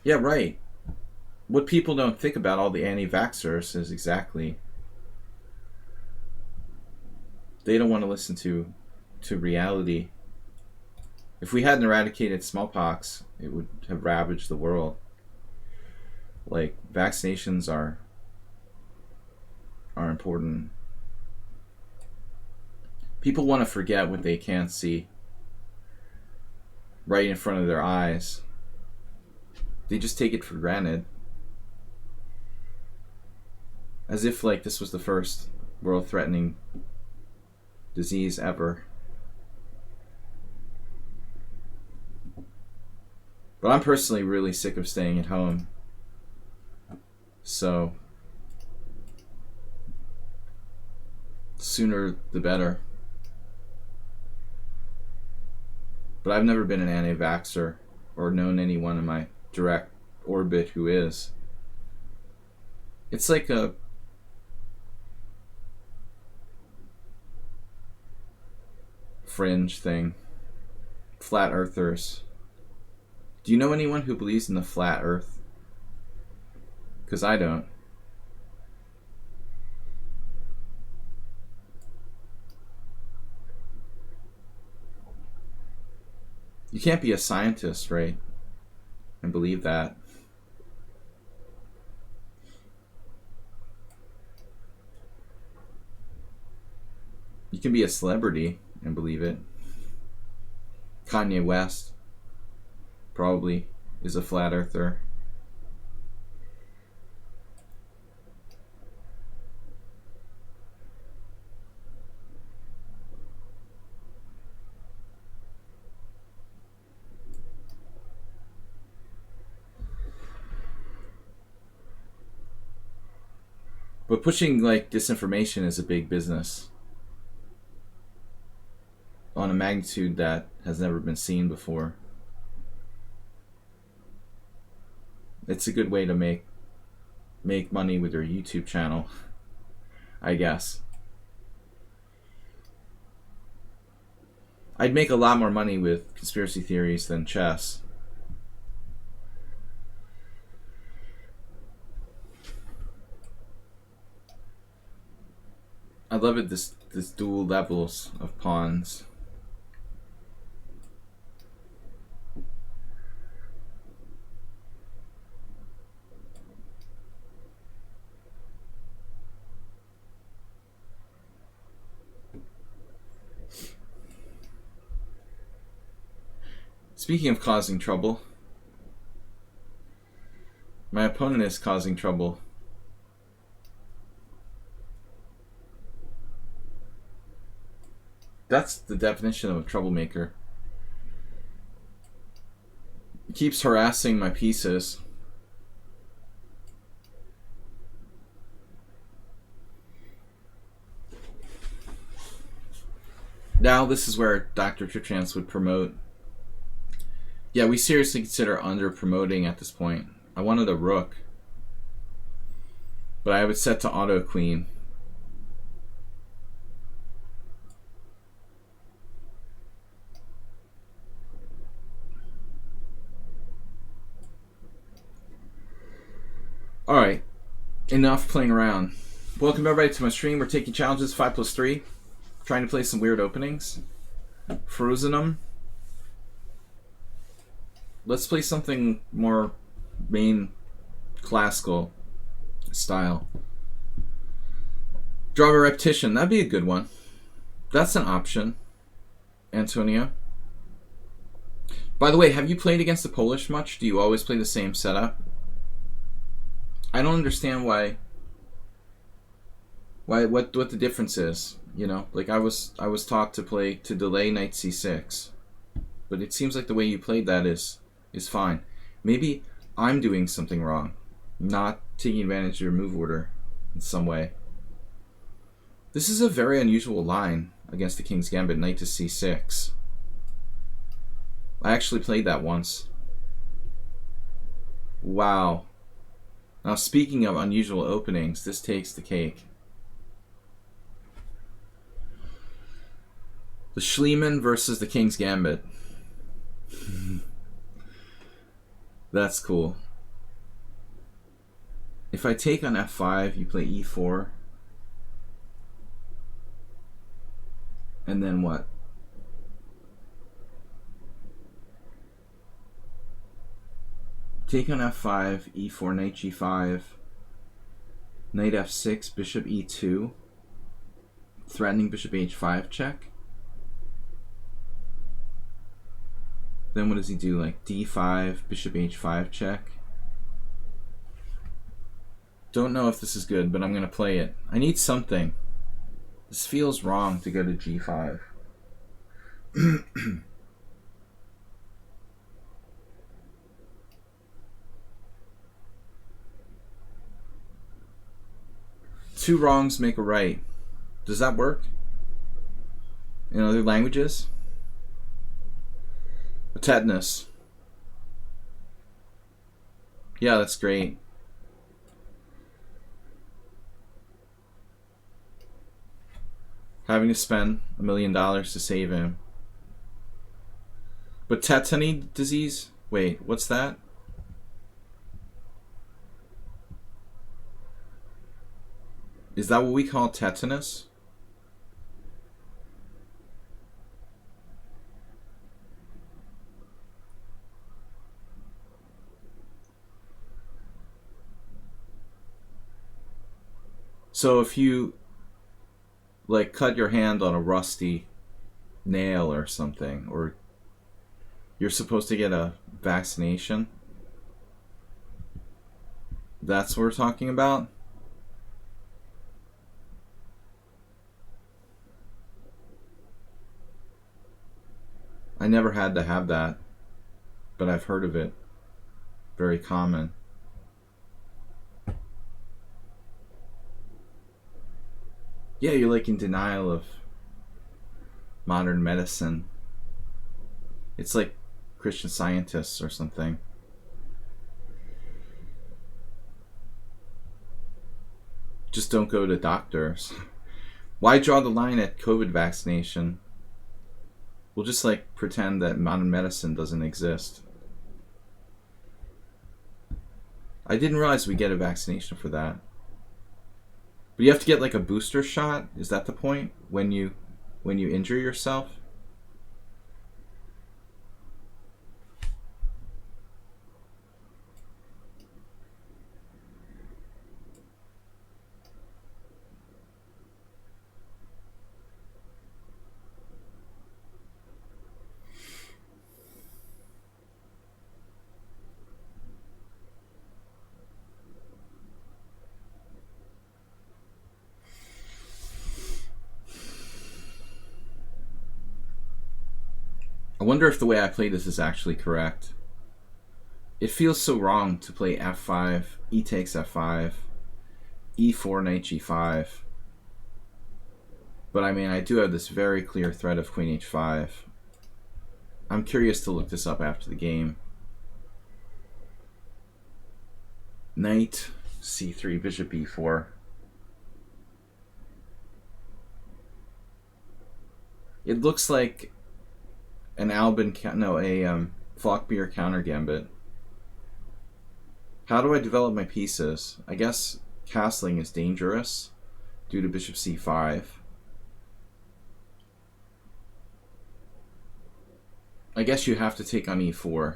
Yeah, right. What people don't think about all the anti-vaxxers is exactly they don't want to listen to reality. If we hadn't eradicated smallpox, it would have ravaged the world. Like, vaccinations are important. People want to forget what they can't see right in front of their eyes. They just take it for granted. As if, like, this was the first world-threatening disease ever. But I'm personally really sick of staying at home. So, sooner the better. But I've never been an anti-vaxxer or known anyone in my direct orbit who is. It's like a fringe thing. Flat earthers. Do you know anyone who believes in the flat earth? Because I don't. You can't be a scientist, right? And believe that. You can be a celebrity and believe it. Kanye West probably is a flat earther. But pushing like disinformation is a big business on a magnitude that has never been seen before. It's a good way to make money with your YouTube channel, I guess. I'd make a lot more money with conspiracy theories than chess. I love it, this dual levels of pawns. Speaking of causing trouble, my opponent is causing trouble. That's the definition of a troublemaker. He keeps harassing my pieces. Now this is where Dr. Tripchance would promote. Yeah, we seriously consider under-promoting at this point. I wanted a rook, but I have it set to auto queen. Alright, enough playing around. Welcome everybody to my stream. We're taking challenges 5+3. Trying to play some weird openings. Frozen them. Let's play something more main classical style. Draw a repetition. That'd be a good one. That's an option. Antonio. By the way, have you played against the Polish much? Do you always play the same setup? I don't understand what the difference is. You know, like I was taught to delay knight c6, but it seems like the way you played that is fine. Maybe I'm doing something wrong, not taking advantage of your move order in some way. This is a very unusual line against the King's Gambit, knight to c6. I actually played that once. Wow. Now speaking of unusual openings, this takes the cake. The Schliemann versus the King's Gambit. That's cool. If I take on f5, you play e4. And then what? Take on f5, e4, knight g5, knight f6, bishop e2, threatening bishop h5 check. Then what does he do? Like d5, bishop h5 check. Don't know if this is good, but I'm going to play it. I need something. This feels wrong to go to g5. Two wrongs make a right. Does that work in other languages? A tetanus. Yeah, that's great. Having to spend $1 million to save him. But tetany disease? Wait, what's that? Is that what we call tetanus? So if you like cut your hand on a rusty nail or something, or you're supposed to get a vaccination, that's what we're talking about? I never had to have that, but I've heard of it. Very common. Yeah, you're like in denial of modern medicine. It's like Christian Scientists or something. Just don't go to doctors. Why draw the line at COVID vaccination? We'll just like pretend that modern medicine doesn't exist. I didn't realize we get a vaccination for that. But you have to get like a booster shot? Is that the point? When you injure yourself? I wonder if the way I play this is actually correct. It feels so wrong to play f5, e takes f5, e4, knight g5. But I mean, I do have this very clear threat of queen h5. I'm curious to look this up after the game. Knight c3, bishop e4. It looks like an Falkbeer counter gambit. How do I develop my pieces? I guess castling is dangerous due to bishop c5. I guess you have to take on e4.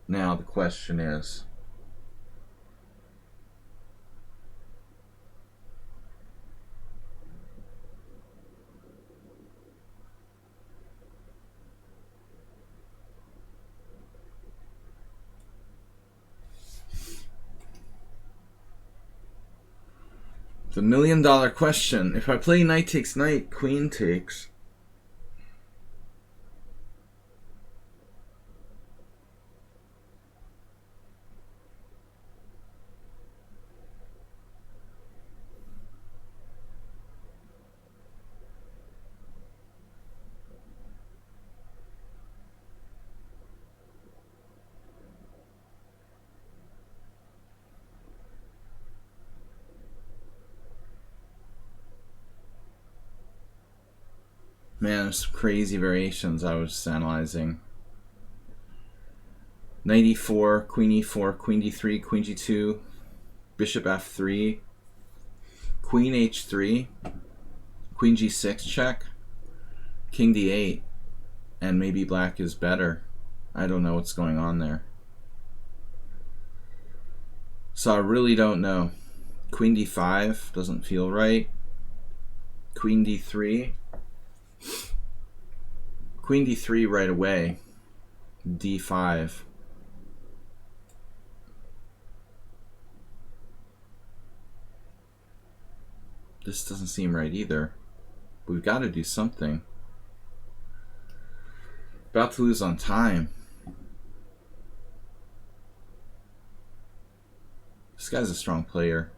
Now the question is, the $1 million question. If I play knight takes knight, queen takes. Man, there's some crazy variations I was analyzing. Knight e4, queen d3, queen g2, bishop f3, queen h3, queen g6 check, king d8. And maybe black is better. I don't know what's going on there. So I really don't know. Queen d5 doesn't feel right. Queen d3. Queen d3 right away. d5. This doesn't seem right either. We've got to do something. About to lose on time. This guy's a strong player.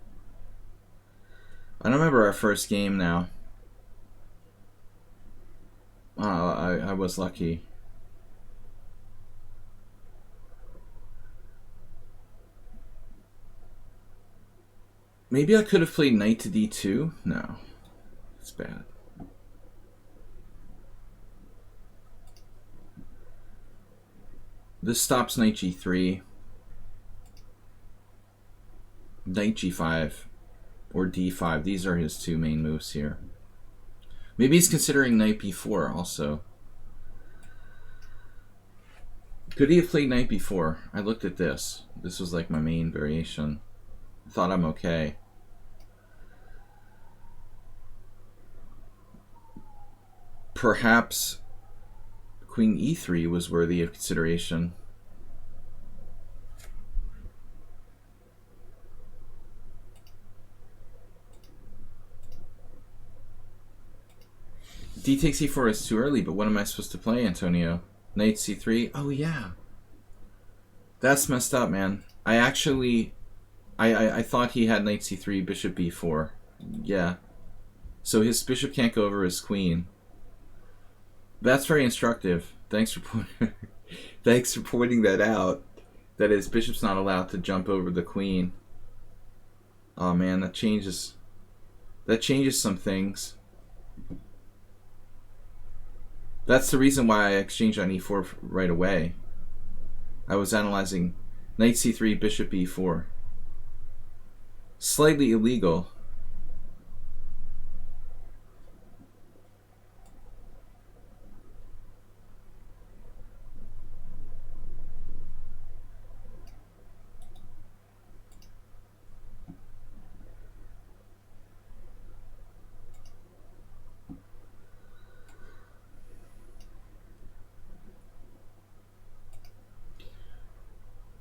I don't remember our first game now. I was lucky. Maybe I could have played knight to d2? No. It's bad. This stops knight g3. Knight g5. Or d5. These are his two main moves here. Maybe he's considering knight b4 also. Could he have played knight b4? I looked at this. This was like my main variation. I thought I'm okay. Perhaps queen e3 was worthy of consideration. D takes e4 is too early, but what am I supposed to play, Antonio? Knight c3? Oh yeah. That's messed up, man. I actually... I thought he had knight c3, bishop b4. Yeah. So his bishop can't go over his queen. That's very instructive. Thanks for thanks for pointing that out. That his bishop's not allowed to jump over the queen. Oh man, that changes some things. That's the reason why I exchanged on e4 right away. I was analyzing knight c3, bishop e4. Slightly illegal.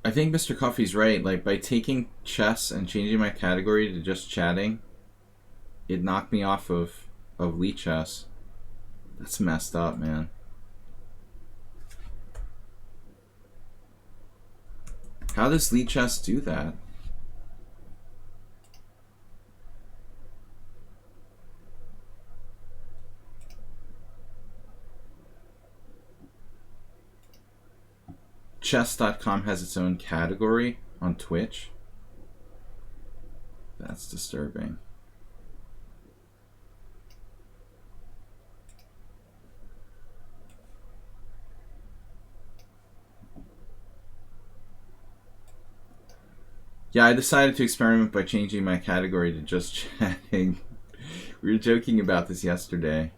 I think Mr. Coffee's right. Like, by taking chess and changing my category to just chatting, it knocked me off of Lee chess. That's messed up, man. How does Lee chess do that? Chess.com has its own category on Twitch. That's disturbing. Yeah, I decided to experiment by changing my category to just chatting. We were joking about this yesterday.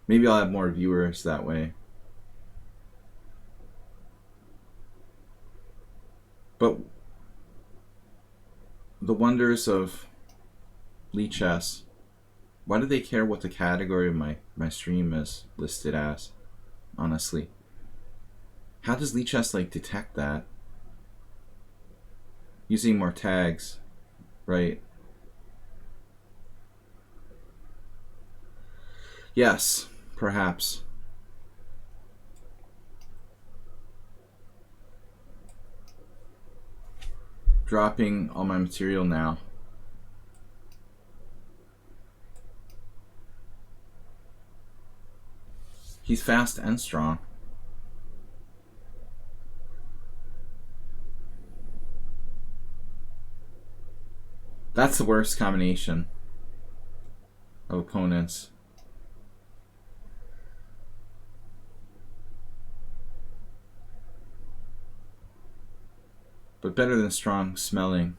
Maybe I'll have more viewers that way. But the wonders of Lee chess. Why do they care what the category of my stream is listed as? Honestly. How does Lee chess like detect that? Using more tags, right? Yes, perhaps. Dropping all my material now. He's fast and strong. That's the worst combination of opponents. But better than strong smelling.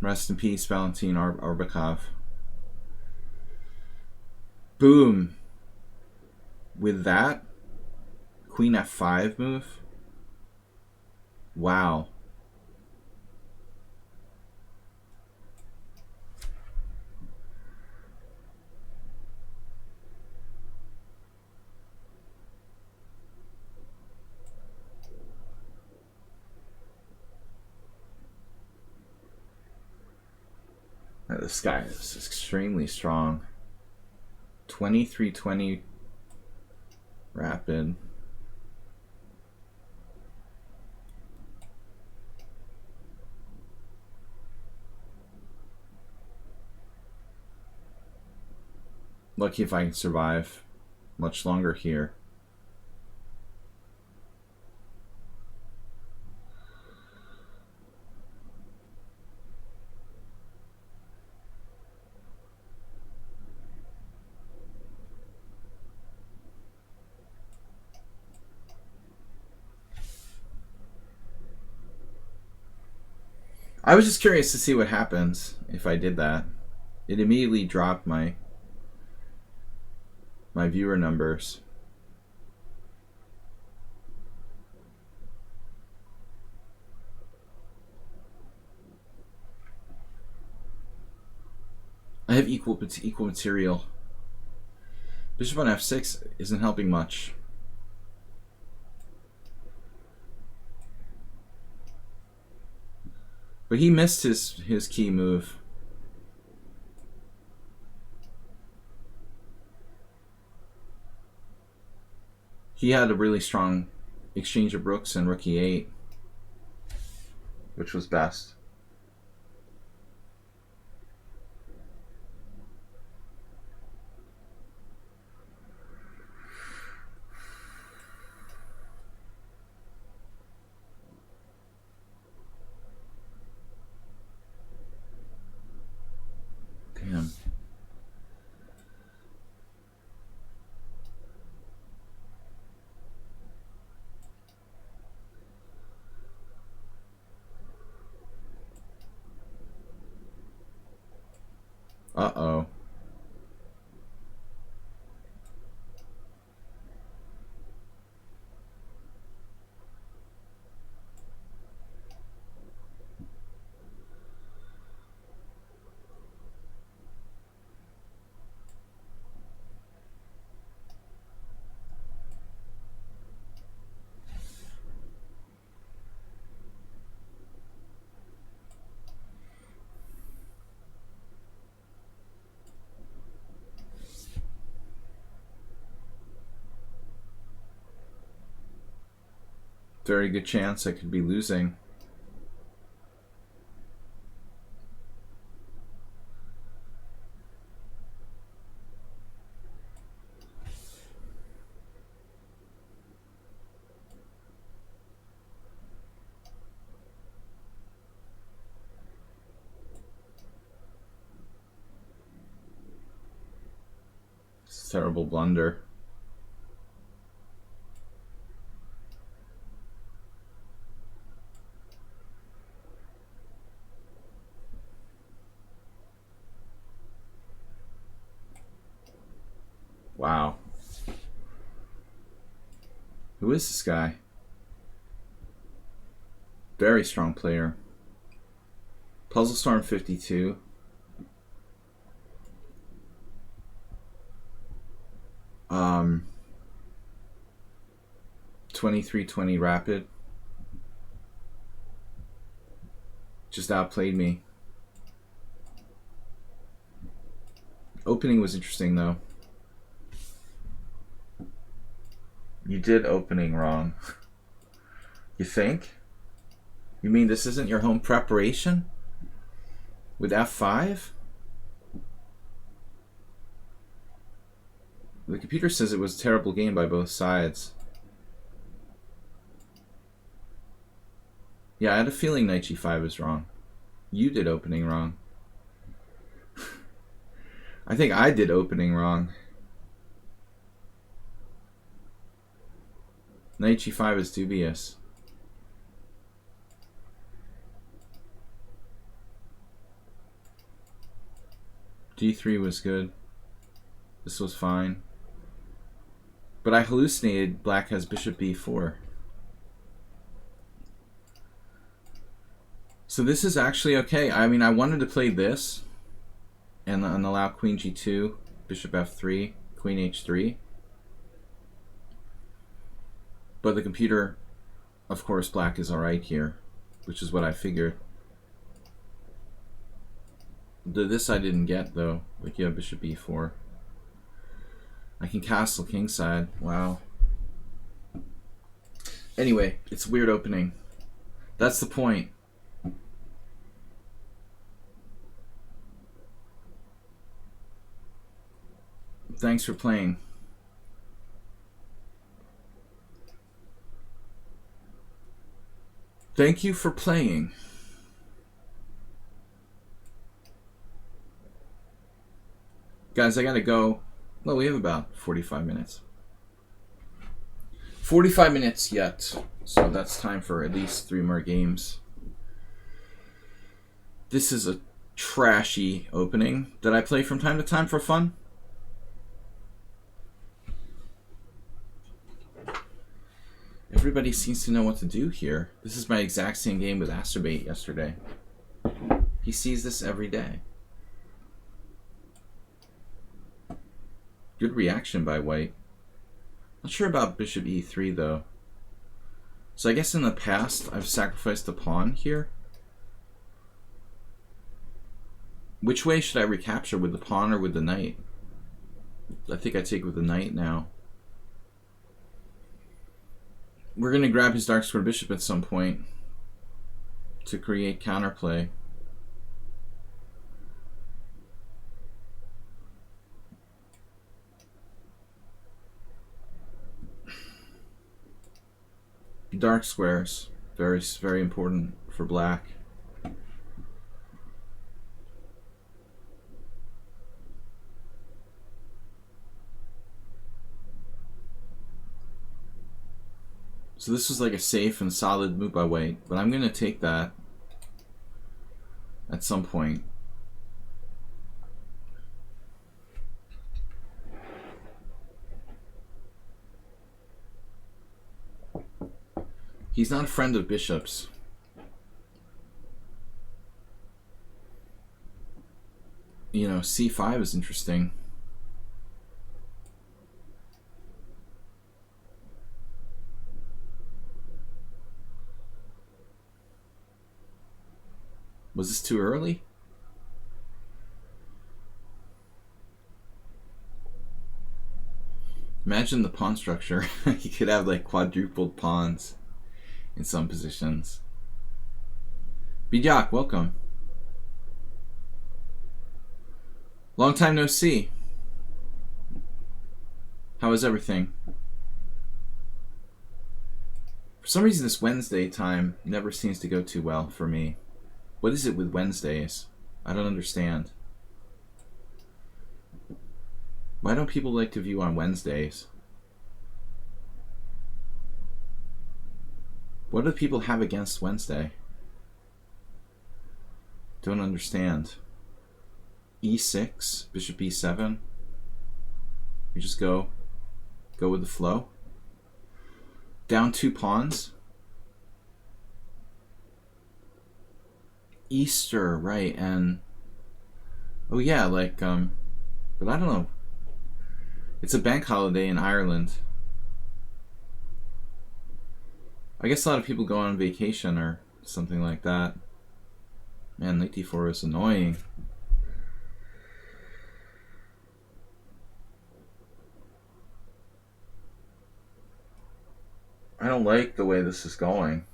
Rest in peace, Valentin Arbakov. Boom. With that, queen f5 move. Wow. This guy is extremely strong. 2320 rapid. Lucky if I can survive much longer here. I was just curious to see what happens if I did that. It immediately dropped my viewer numbers. I have equal material. Bishop on f6 isn't helping much. But he missed his key move. He had a really strong exchange of rooks and rook e8, which was best. Damn. Uh-oh. Very good chance I could be losing. It's a terrible blunder. Wow. Who is this guy? Very strong player. Puzzle Storm 52. Um, 2320 rapid. Just outplayed me. Opening was interesting though. You did opening wrong. You think? You mean this isn't your home preparation? With f5? The computer says it was a terrible game by both sides. Yeah, I had a feeling knight g5 was wrong. You did opening wrong. I think I did opening wrong. Knight g5 is dubious. d3 was good. This was fine. But I hallucinated black has bishop b4. So this is actually okay. I mean, I wanted to play this and allow queen g2, bishop f3, queen h3. But the computer, of course, black is alright here, which is what I figured. This I didn't get, though. Like, you have bishop b4. I can castle kingside. Wow. Anyway, it's a weird opening. That's the point. Thanks for playing. Thank you for playing. Guys, I gotta go. Well, we have about 45 minutes. 45 minutes yet. So that's time for at least 3 more games. This is a trashy opening that I play from time to time for fun. Everybody seems to know what to do here. This is my exact same game with Asterbait yesterday. He sees this every day. Good reaction by white. Not sure about bishop e3 though. So I guess in the past I've sacrificed a pawn here. Which way should I recapture, with the pawn or with the knight? I think I take with the knight now. We're going to grab his dark square bishop at some point to create counterplay. Dark squares, very, very important for black. So this was like a safe and solid move by white, but I'm going to take that at some point. He's not a friend of bishops. You know, c5 is interesting. Was this too early? Imagine the pawn structure. You could have like quadrupled pawns in some positions. Bidyak, welcome. Long time no see. How is everything? For some reason this Wednesday time never seems to go too well for me. What is it with Wednesdays? I don't understand. Why don't people like to view on Wednesdays? What do people have against Wednesday? Don't understand. e6, bishop e7. You just go with the flow. Down 2 pawns. Easter, right? And oh yeah, like but I don't know. It's a bank holiday in Ireland. I guess a lot of people go on vacation or something like that. Man, knight d4 is annoying. I don't like the way this is going.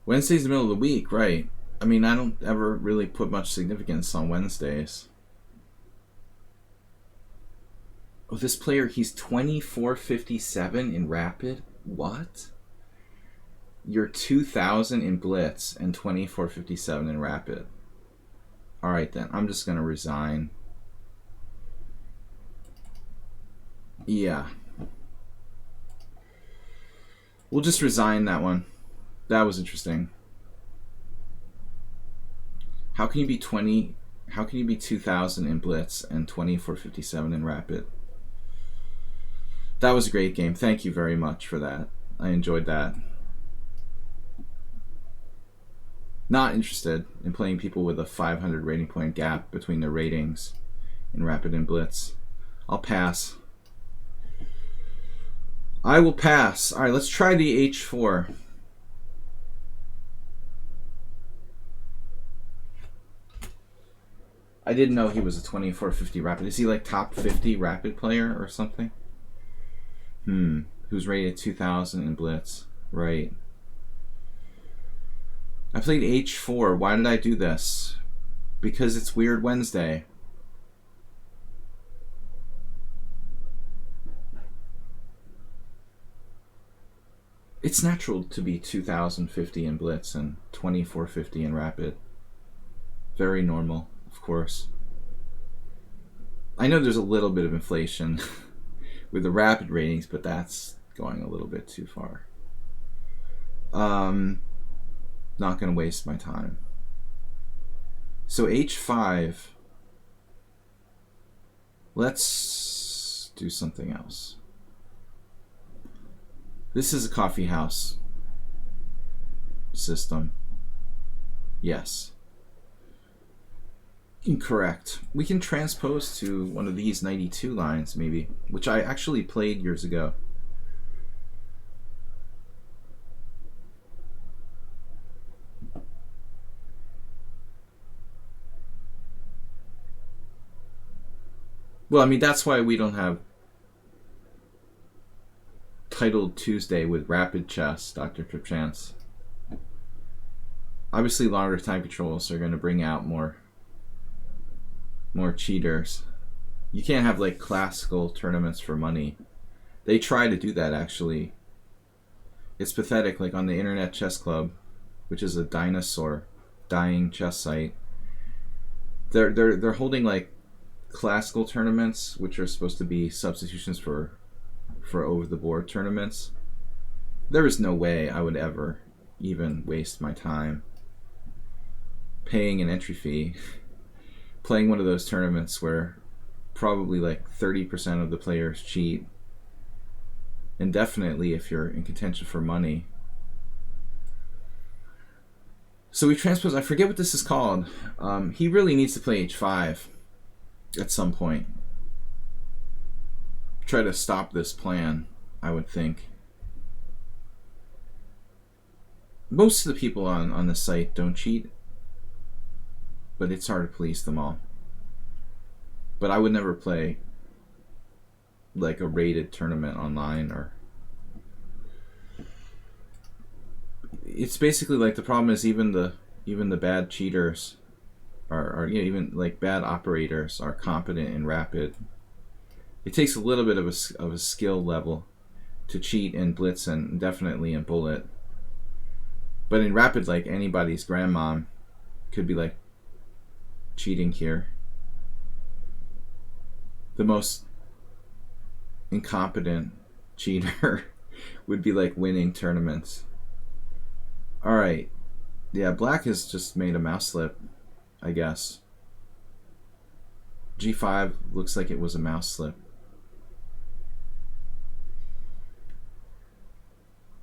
Wednesday's the middle of the week, right? I mean, I don't ever really put much significance on Wednesdays. Oh, this player, he's 2457 in Rapid? What? You're 2000 in Blitz and 2457 in Rapid. Alright then, I'm just going to resign. Yeah. We'll just resign that one. That was interesting. How can you be 20? How can you be 2,000 in Blitz and 2457 in Rapid? That was a great game. Thank you very much for that. I enjoyed that. Not interested in playing people with a 500 rating point gap between their ratings in Rapid and Blitz. I'll pass. I will pass. All right, let's try the H4. I didn't know he was a 2450 Rapid. Is he like top 50 Rapid player or something? Who's rated 2,000 in Blitz? Right. I played H4. Why did I do this? Because it's Weird Wednesday. It's natural to be 2,050 in Blitz and 2,450 in Rapid. Very normal, of course. I know there's a little bit of inflation with the Rapid ratings, but that's going a little bit too far. Not going to waste my time. So H5. Let's do something else. This is a coffee house system. Yes. Incorrect. We can transpose to one of these 92 lines, maybe, which I actually played years ago. Well, I mean, that's why we don't have Titled Tuesday with Rapid Chess, Dr. Tripchance. Obviously, longer time controls are going to bring out more cheaters. You can't have like classical tournaments for money. They try to do that, actually. It's pathetic. Like on the Internet Chess Club, which is a dying chess site, they're holding like classical tournaments, which are supposed to be substitutions for over the board tournaments. There is no way I would ever even waste my time paying an entry fee playing one of those tournaments where probably like 30% of the players cheat, and definitely if you're in contention for money. So we transpose. I forget what this is called. He really needs to play H5 at some point. Try to stop this plan, I would think. Most of the people on the site don't cheat, but it's hard to police them all. But I would never play like a rated tournament online, or it's basically like the problem is even the bad cheaters are even like bad operators are competent in Rapid. It takes a little bit of a skill level to cheat in Blitz and definitely in Bullet. But in Rapid, like anybody's grandmom could be like cheating here. The most incompetent cheater would be like winning tournaments. Alright. Yeah, black has just made a mouse slip, I guess. G5 looks like it was a mouse slip.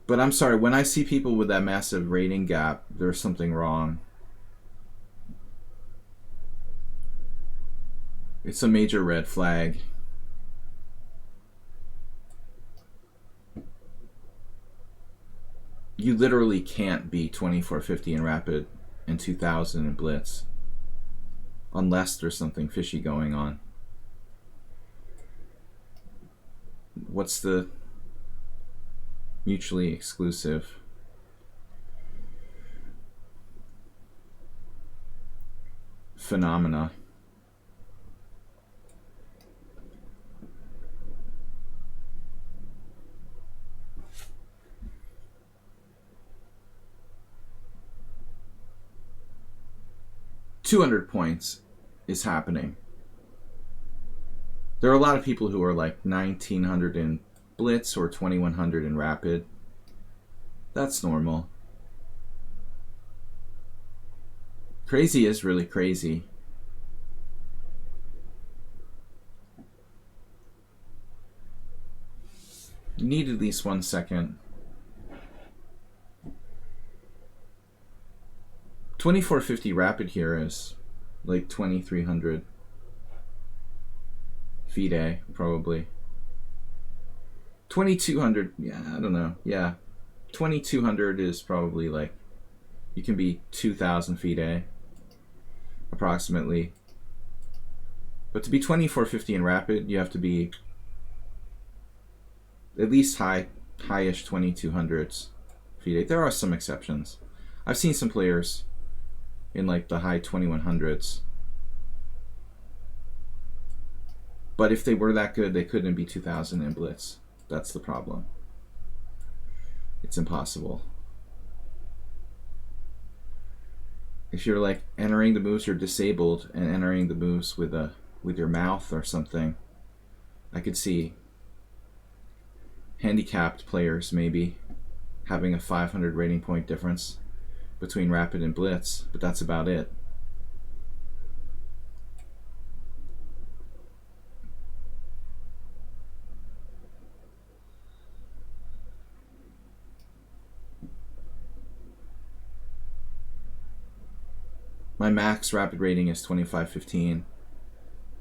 But I'm sorry, when I see people with that massive rating gap, there's something wrong. It's a major red flag. You literally can't be 2450 in Rapid and 2000 in Blitz unless there's something fishy going on. What's the mutually exclusive? Phenomena. $200 points is happening. There are a lot of people who are like 1900 in Blitz or 2100 in Rapid. That's normal. Crazy is really crazy. You need at least 1 second. 2450 Rapid here is like 2300 FIDE, probably. 2200, yeah, I don't know. Yeah, 2200 is probably like, you can be 2000 FIDE, approximately. But to be 2450 in Rapid, you have to be at least high-ish 2200s FIDE. There are some exceptions. I've seen some players in like the high 2100s. But if they were that good, they couldn't be 2000 in Blitz. That's the problem. It's impossible. If you're like entering the moves, you're disabled, and entering the moves with your mouth or something, I could see handicapped players maybe having a 500 rating point difference between Rapid and Blitz, but that's about it. My max Rapid rating is 2515.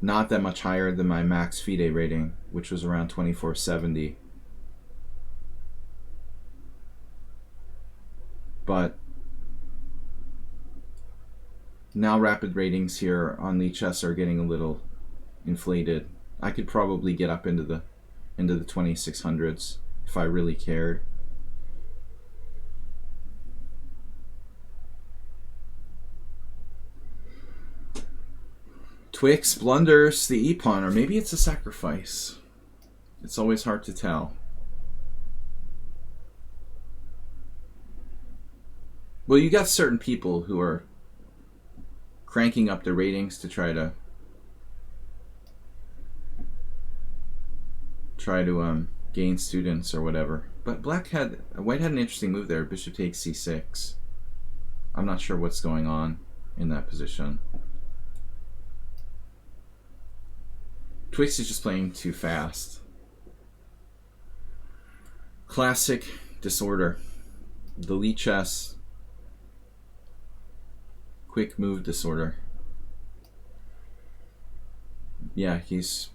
Not that much higher than my max FIDE rating, which was around 2470. But now Rapid ratings here on the chess are getting a little inflated. I could probably get up into the 2600s if I really cared. Twix blunders the e-pawn, or maybe it's a sacrifice. It's always hard to tell. Well, you got certain people who are cranking up their ratings to try to gain students or whatever. But White had an interesting move there. Bishop takes c6. I'm not sure what's going on in that position. Twix is just playing too fast. Classic disorder. The Lee chess. Quick move disorder. Yeah, he's...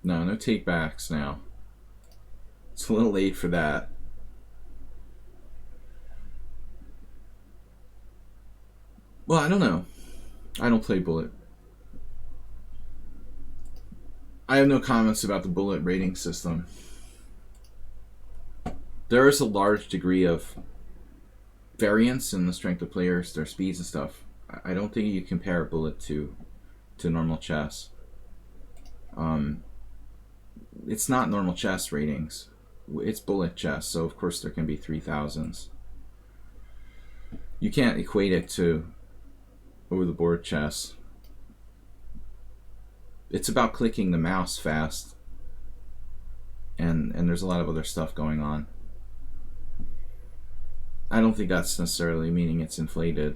No take-backs now. It's a little late for that. Well, I don't know. I don't play Bullet. I have no comments about the Bullet rating system. There is a large degree of variance in the strength of players, their speeds and stuff. I don't think you compare Bullet to normal chess. It's not normal chess ratings. It's Bullet chess, so of course there can be 3000s. You can't equate it to over-the-board chess. It's about clicking the mouse fast, and there's a lot of other stuff going on. I don't think that's necessarily meaning it's inflated.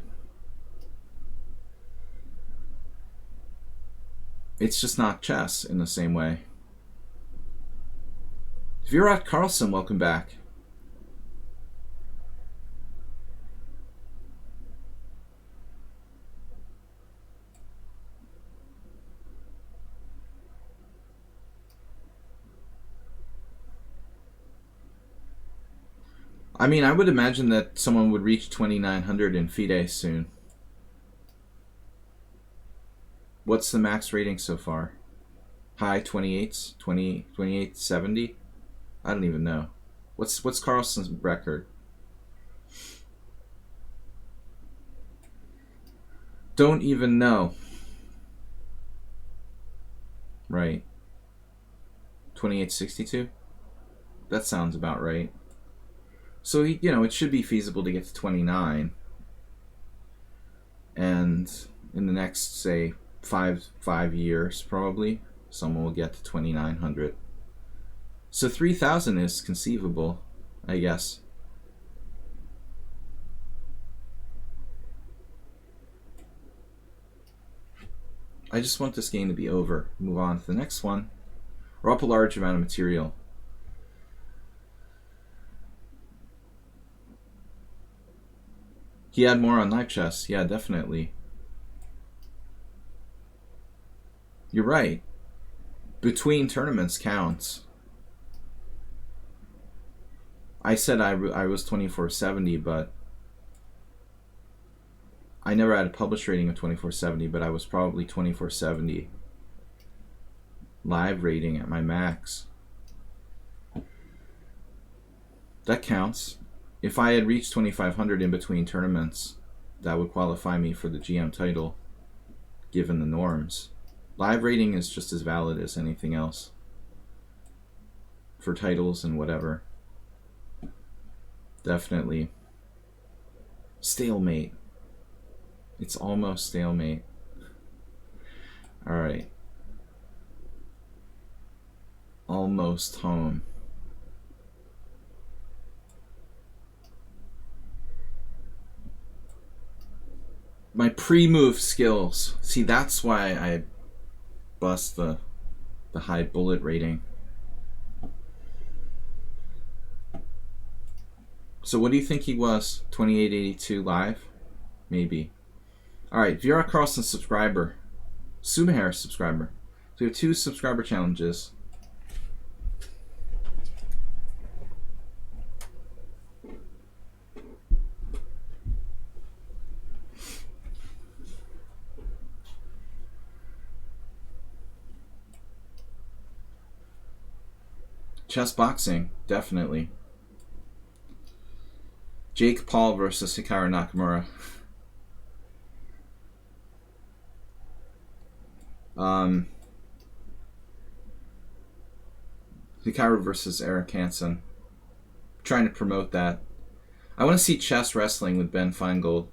It's just not chess in the same way. Virat Carlson, welcome back. I mean, I would imagine that someone would reach 2900 in FIDE soon. What's the max rating so far? High 28s? 2870? I don't even know. What's Carlson's record? Don't even know. Right. 2862? That sounds about right. So, you know, it should be feasible to get to 29. And in the next, say, five years, probably, someone will get to 2,900. So 3,000 is conceivable, I guess. I just want this game to be over. Move on to the next one. We're up a large amount of material. He had more on live chess. Yeah, definitely. You're right. Between tournaments counts. I said I was 2470, but I never had a published rating of 2470, but I was probably 2470 live rating at my max. That counts. If I had reached 2500 in between tournaments, that would qualify me for the GM title, given the norms. Live rating is just as valid as anything else for titles and whatever. Definitely. Stalemate. It's almost stalemate. Alright. Almost home. My pre-move skills. See, that's why I bust the high bullet rating. So what do you think he was? 2882 live? Maybe. Alright, Vera Carlson subscriber. Sumahair subscriber. So we have 2 subscriber challenges. Chess boxing, definitely. Jake Paul versus Hikaru Nakamura. Hikaru versus Eric Hansen. I'm trying to promote that. I want to see chess wrestling with Ben Feingold.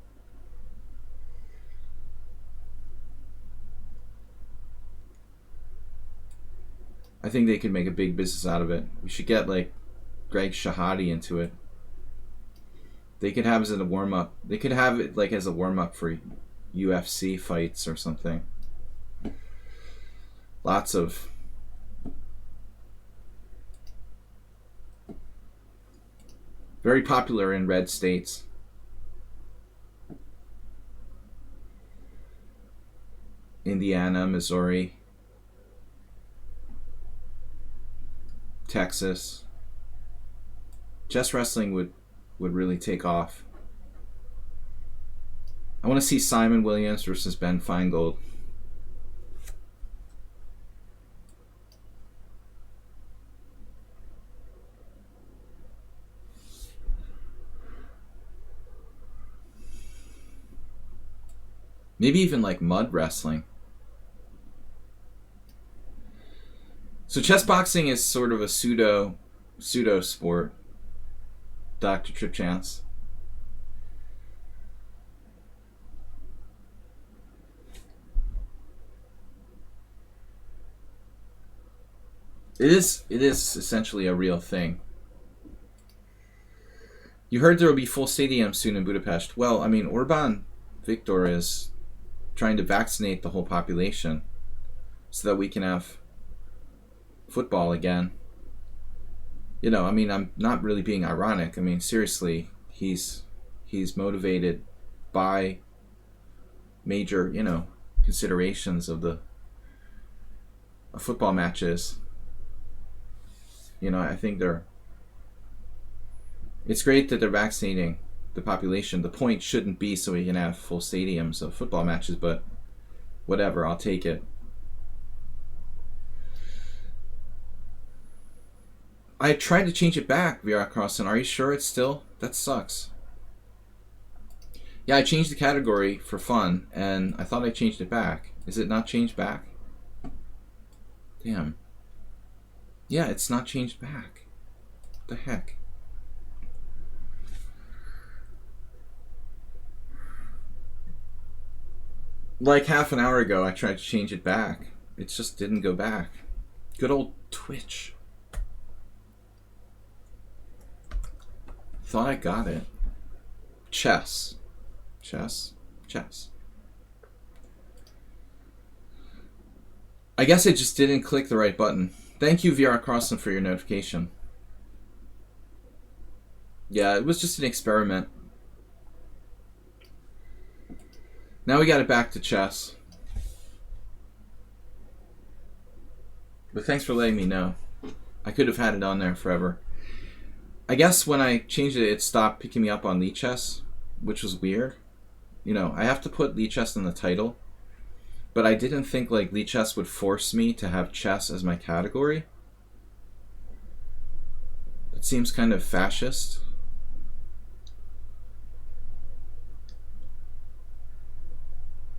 I think they could make a big business out of it. We should get like Greg Shahadi into it. They could have it as a warm-up. They could have it like as a warm-up for UFC fights or something. Lots of very popular in red states. Indiana, Missouri, Texas. Chess wrestling would really take off. I want to see Simon Williams versus Ben Feingold. Maybe even like mud wrestling. So chess boxing is sort of a pseudo sport. Dr. Trip Chance. It is essentially a real thing. You heard there will be full stadiums soon in Budapest. Well, I mean, Orban Viktor is trying to vaccinate the whole population so that we can have football again. You know, I mean, I'm not really being ironic. I mean, seriously, he's motivated by major, you know, considerations of the football matches. You know, I think it's great that they're vaccinating the population. The point shouldn't be so we can have full stadiums of football matches, but whatever, I'll take it. I tried to change it back, Vera Carlson. Are you sure it's still? That sucks. Yeah, I changed the category for fun, and I thought I changed it back. Is it not changed back? Damn. Yeah, it's not changed back. What the heck? Like half an hour ago, I tried to change it back. It just didn't go back. Good old Twitch. Thought I got it. Chess. Chess. Chess. I guess I just didn't click the right button. Thank you, VR Crossing, for your notification. Yeah, it was just an experiment. Now we got it back to chess. But thanks for letting me know. I could have had it on there forever. I guess when I changed it, it stopped picking me up on Lead Chess, which was weird. You know, I have to put Lead Chess in the title, but I didn't think like Lead Chess would force me to have chess as my category. It seems kind of fascist.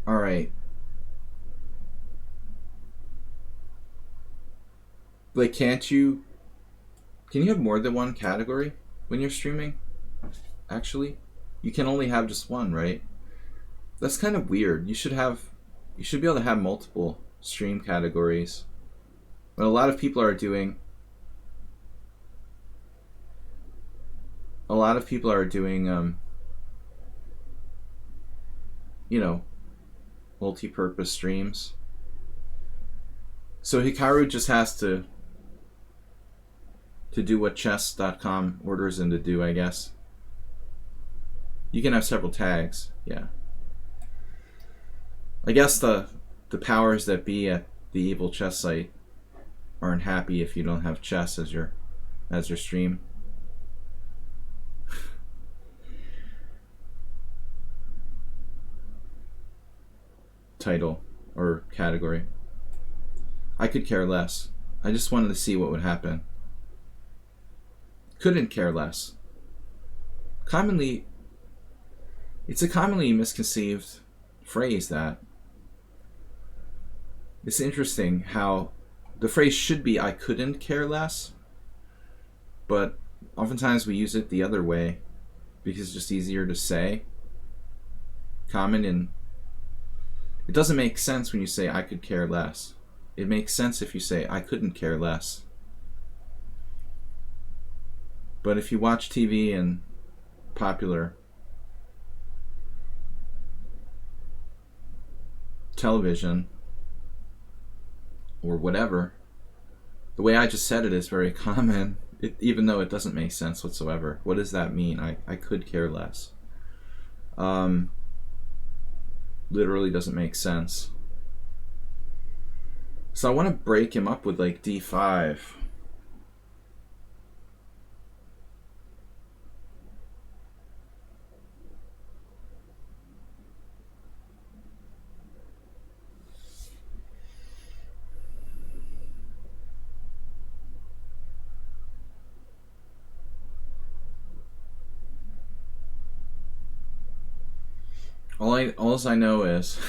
Alright. Like, can you have more than one category when you're streaming? Actually, you can only have just one, right? That's kind of weird. You should be able to have multiple stream categories. What a lot of people are doing, you know, multi-purpose streams. So Hikaru just has to do what chess.com orders him to do, I guess. You can have several tags, yeah. I guess the powers that be at the evil chess site aren't happy if you don't have chess as your stream. Title or category. I could care less. I just wanted to see what would happen. Couldn't care less. It's a commonly misconceived phrase that. It's interesting how the phrase should be I couldn't care less, but oftentimes we use it the other way because it's just easier to say. Common, and it doesn't make sense when you say I could care less. It makes sense if you say I couldn't care less. But if you watch TV and popular television or whatever, the way I just said it is very common, even though it doesn't make sense whatsoever. What does that mean? I could care less. Literally doesn't make sense. So I want to break him up with like d5. All I know is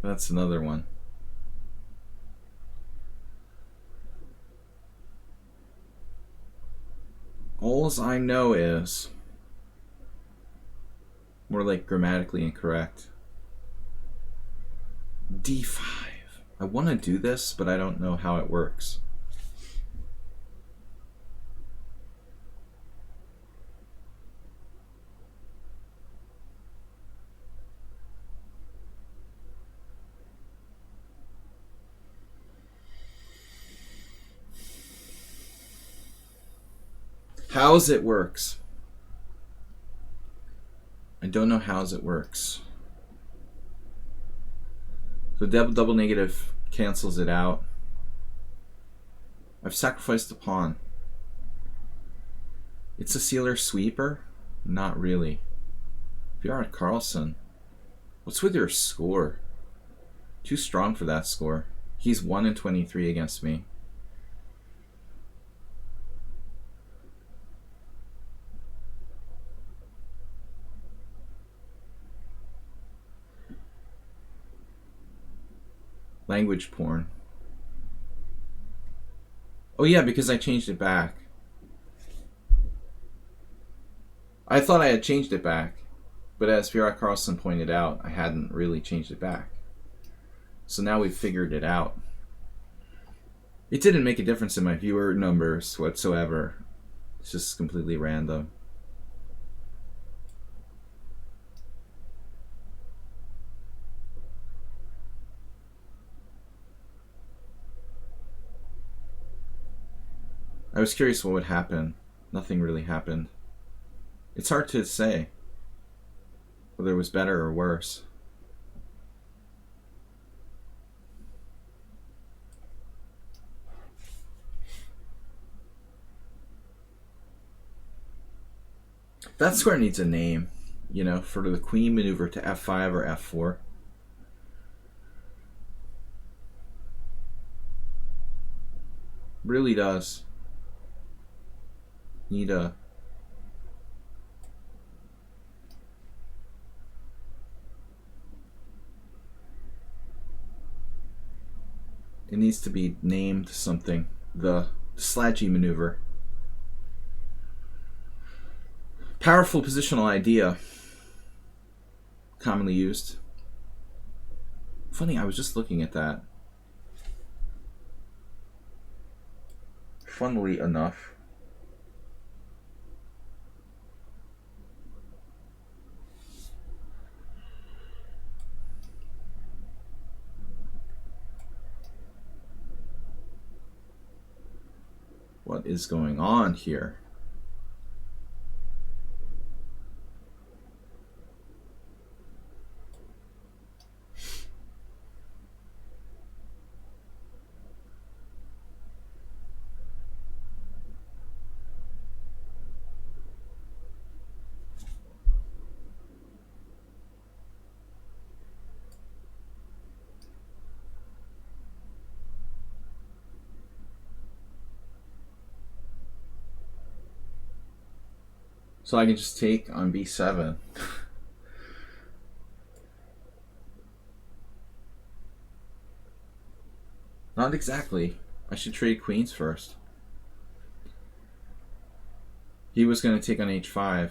that's another one. All I know is more like grammatically incorrect. D5. I want to do this, but I don't know how it works. How's it works? I don't know how's it works. So double negative cancels it out. I've sacrificed a pawn. It's a sealer sweeper? Not really. If you are at Carlson, what's with your score? Too strong for that score. He's 1-23 against me. Language porn. Oh yeah, because I changed it back. I thought I had changed it back. But as Vera Carlson pointed out, I hadn't really changed it back. So now we've figured it out. It didn't make a difference in my viewer numbers whatsoever. It's just completely random. I was curious what would happen. Nothing really happened. It's hard to say whether it was better or worse. That square needs a name, you know, for the queen maneuver to f5 or f4. Really does need a... It needs to be named something. The Sladgie maneuver. Powerful positional idea. Commonly used. Funny, I was just looking at that. Funnily enough. What is going on here? So I can just take on b7. Not exactly. I should trade queens first. He was going to take on h5.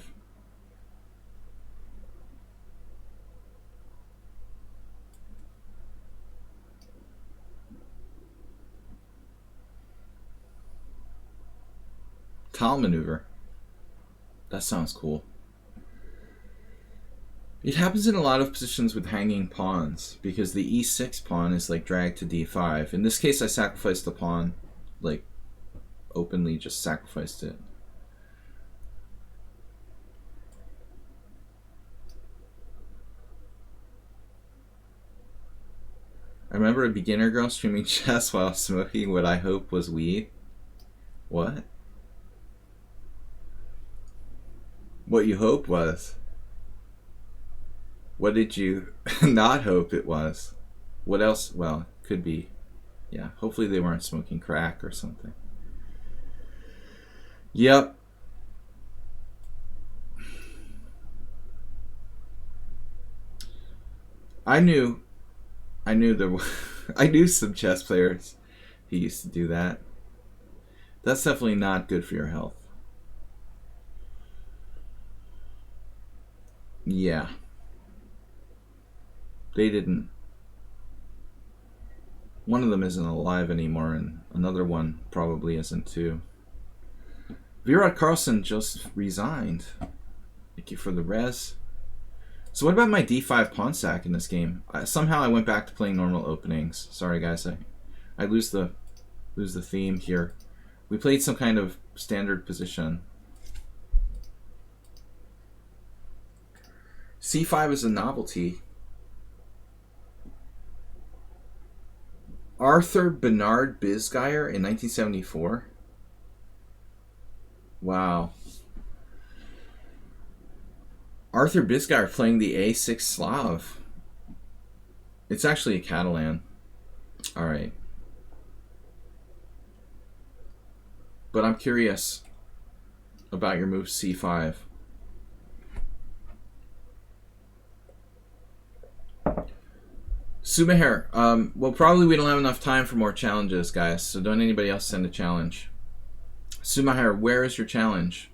Tal maneuver. That sounds cool. It happens in a lot of positions with hanging pawns because the e6 pawn is like dragged to d5. In this case, I sacrificed the pawn, like openly just sacrificed it. I remember a beginner girl streaming chess while smoking what I hope was weed. What? What you hope was? What did you not hope it was? What else? Well, could be. Yeah, hopefully they weren't smoking crack or something. Yep. I knew there were I knew some chess players who used to do that. That's definitely not good for your health. Yeah. They didn't. One of them isn't alive anymore, and another one probably isn't too. Vera Carlson just resigned. Thank you for the res. So what about my d5 pawn sack in this game? Somehow I went back to playing normal openings. Sorry guys, I lose the theme here. We played some kind of standard position. c5 is a novelty. Arthur Bernard Bisgeier in 1974. Wow. Arthur Bisgeier playing the A6 Slav. It's actually a Catalan. Alright. But I'm curious about your move c5. Sumaher, well, probably we don't have enough time for more challenges, guys, so don't anybody else send a challenge. Sumaher, where is your challenge?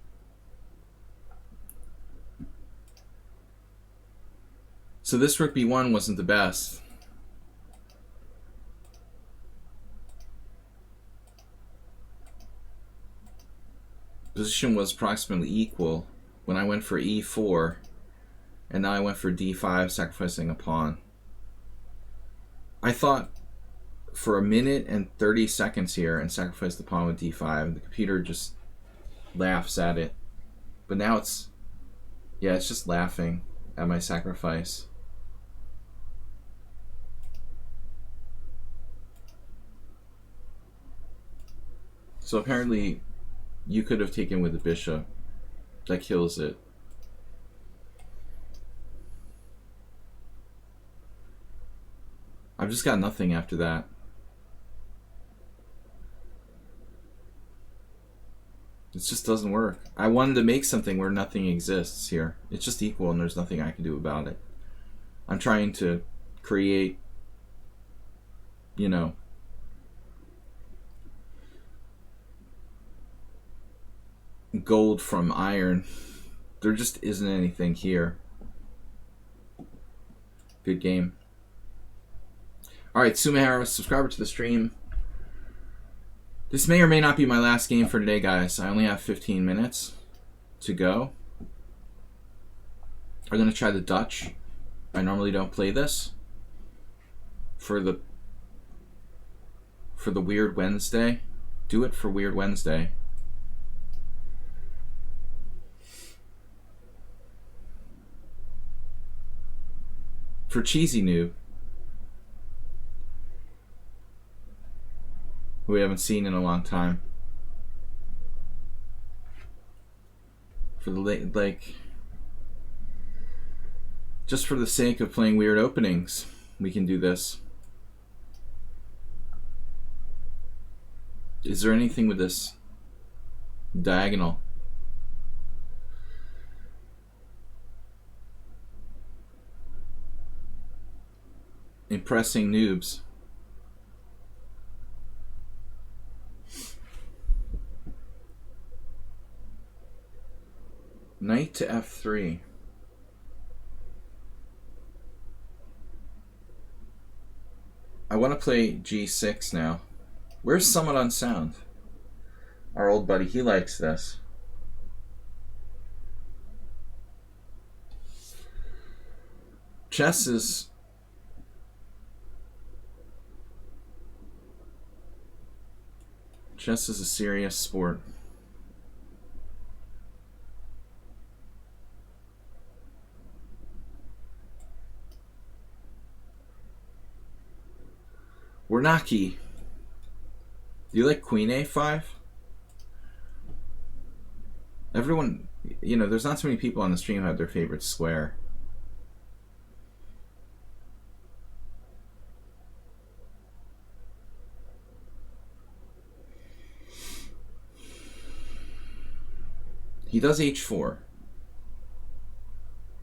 So this rook b1 wasn't the best. Position was approximately equal when I went for e4, and now I went for d5, sacrificing a pawn. I thought for a minute and 30 seconds here and sacrificed the pawn with d5. The computer just laughs at it. But now it's just laughing at my sacrifice. So apparently you could have taken with the bishop. That kills it. I've just got nothing after that. It just doesn't work. I wanted to make something where nothing exists here. It's just equal and there's nothing I can do about it. I'm trying to create, you know, gold from iron. There just isn't anything here. Good game. Alright, Sumahara, subscriber to the stream. This may or may not be my last game for today, guys. I only have 15 minutes to go. I'm going to try the Dutch. I normally don't play this. For the Weird Wednesday. Do it for Weird Wednesday. For Cheesy Noob, who we haven't seen in a long time. For the just for the sake of playing weird openings, we can do this. Is there anything with this diagonal? Impressing noobs. Knight to f3. I want to play g6 now. Where's Summit on Sound? Our old buddy, he likes this. Chess is a serious sport. Warnaki. Do you like Queen A5? Everyone, you know, there's not so many people on the stream who have their favorite square. He does h4.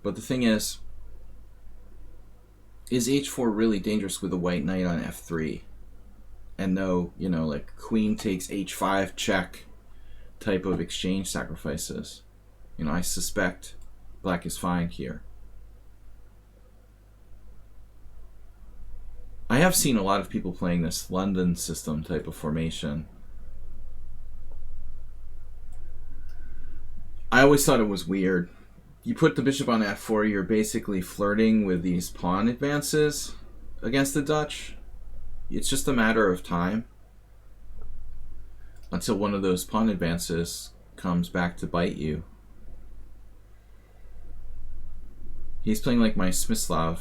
But the thing is h4 really dangerous with a white knight on f3? And no, you know, like queen takes h5 check type of exchange sacrifices. You know, I suspect black is fine here. I have seen a lot of people playing this London system type of formation. I always thought it was weird. You put the bishop on f4, you're basically flirting with these pawn advances against the Dutch. It's just a matter of time until one of those pawn advances comes back to bite you. He's playing like my Smyslov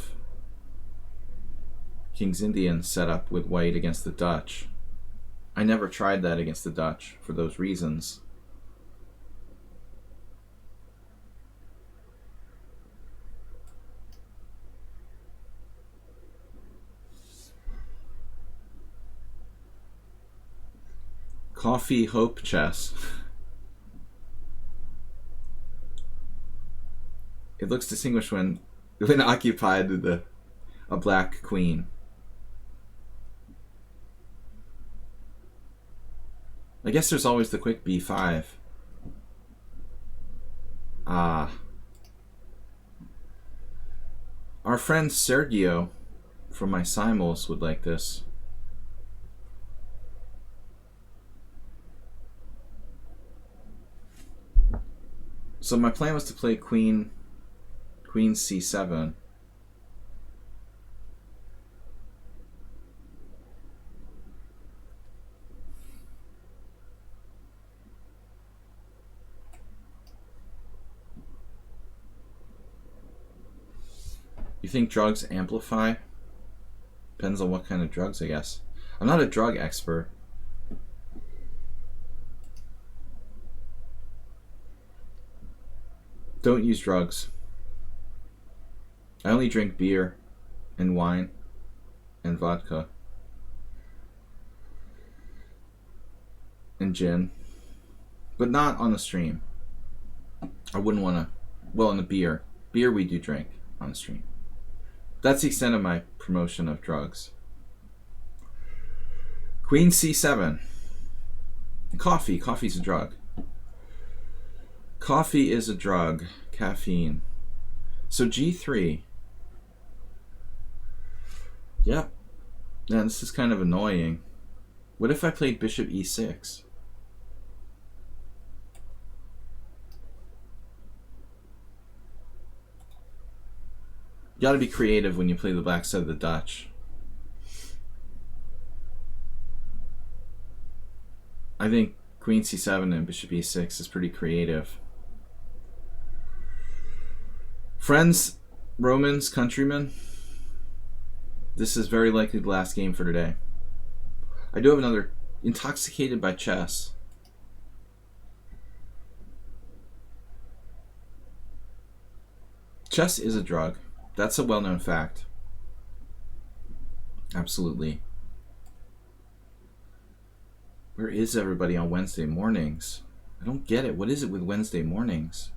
King's Indian setup with white against the Dutch. I never tried that against the Dutch for those reasons. Coffee Hope Chess. It looks distinguished when occupied with a black queen. I guess there's always the quick b5. Ah. Our friend Sergio from my Simals would like this. So my plan was to play Queen C7. You think drugs amplify? Depends on what kind of drugs, I guess. I'm not a drug expert. Don't use drugs. I only drink beer and wine and vodka and gin, but not on the stream. I wouldn't want to. Well, on the beer we do drink on the stream. That's the extent of my promotion of drugs. Queen C7. Coffee. Coffee's a drug. Coffee is a drug. Caffeine. So G3. Yep. Yeah, this is kind of annoying. What if I played Bishop E6? You gotta be creative when you play the black side of the Dutch. I think Queen C7 and Bishop E6 is pretty creative. Friends, Romans, countrymen, this is very likely the last game for today. I do have another Intoxicated by Chess. Chess is a drug. That's a well-known fact. Absolutely. Where is everybody on Wednesday mornings? I don't get it. What is it with Wednesday mornings?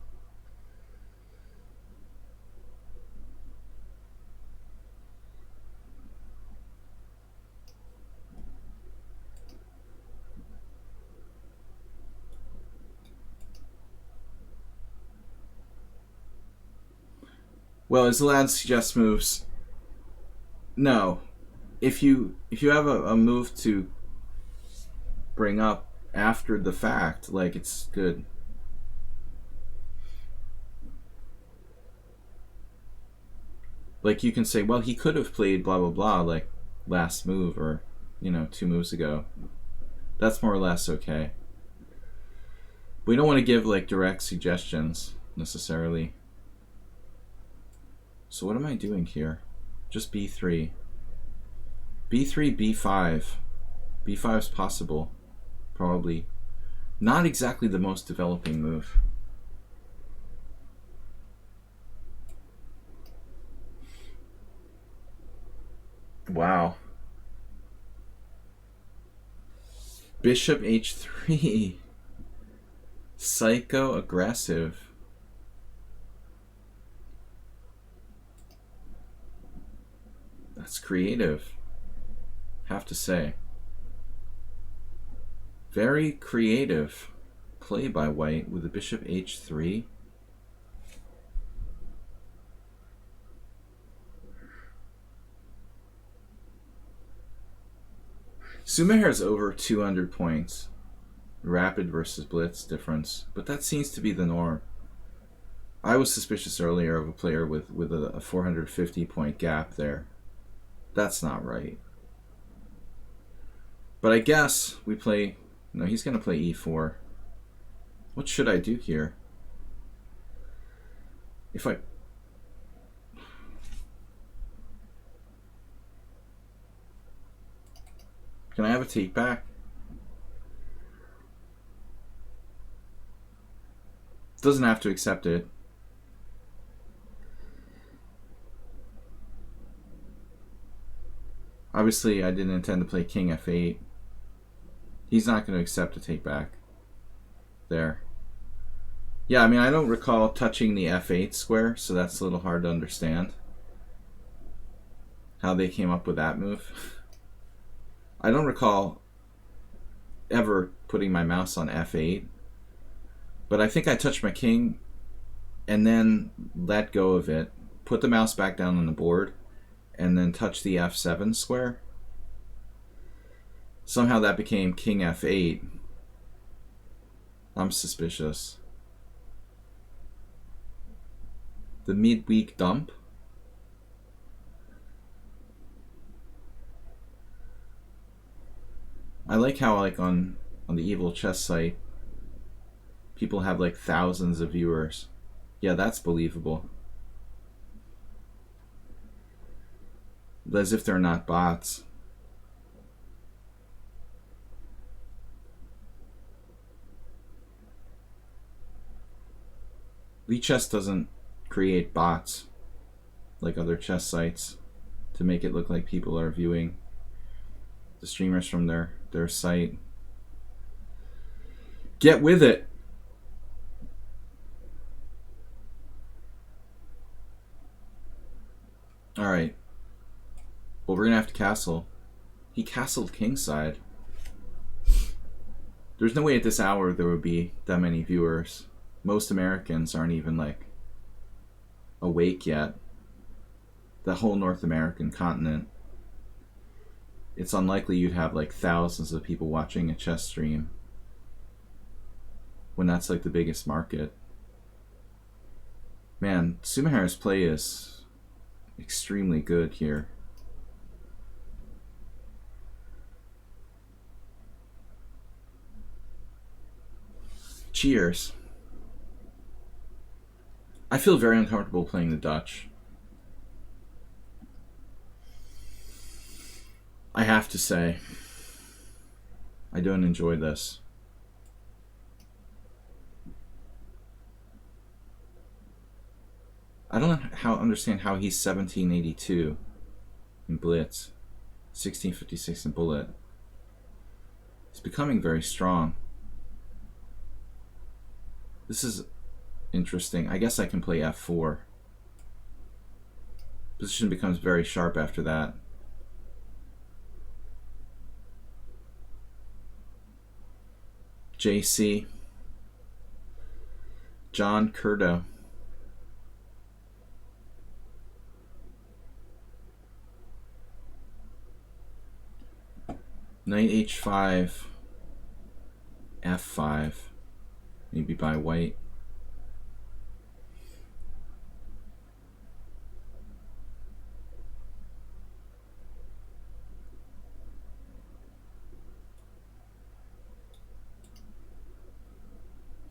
Well, as the lad suggests moves, no. If you have a move to bring up after the fact, like, it's good. Like, you can say, well, he could have played blah blah blah, like last move, or 2 moves ago. That's more or less okay. We don't want to give like direct suggestions necessarily. So what am I doing here? Just B3. B3, B5. B5 is possible. Probably. Not exactly the most developing move. Wow. Bishop H3. Psycho aggressive. That's creative, have to say. Very creative play by white with the bishop H3. Sumaher is over 200 points. Rapid versus blitz difference, but that seems to be the norm. I was suspicious earlier of a player with a 450 point gap there. That's not right. But I guess we play... No, he's going to play E4. What should I do here? If I... Can I have a take back? Doesn't have to accept it. Obviously, I didn't intend to play King F8. He's not going to accept a take back. There. Yeah, I mean, I don't recall touching the F8 square, so that's a little hard to understand how they came up with that move. I don't recall ever putting my mouse on F8, but I think I touched my king and then let go of it put the mouse back down on the board, and then touch the F7 square. Somehow that became King F8. I'm suspicious. The midweek dump? I like how like on the Evil Chess site, people have like thousands of viewers. Yeah, that's believable. As if they're not bots. Chess doesn't create bots like other chess sites to make it look like people are viewing the streamers from their site. Get with it. All right. Well, we're gonna have to castle. He castled kingside. There's no way at this hour there would be that many viewers. Most Americans aren't even like awake yet. The whole North American continent. It's unlikely you'd have like thousands of people watching a chess stream when that's like the biggest market. Man, Sumihare's play is extremely good here. Cheers. I feel very uncomfortable playing the Dutch. I have to say, I don't enjoy this. I don't understand how he's 1782 in Blitz, 1656 in Bullet. He's becoming very strong. This is interesting. I guess I can play f4. Position becomes very sharp after that. JC. John Curdo. Knight h5. f5. Maybe by white.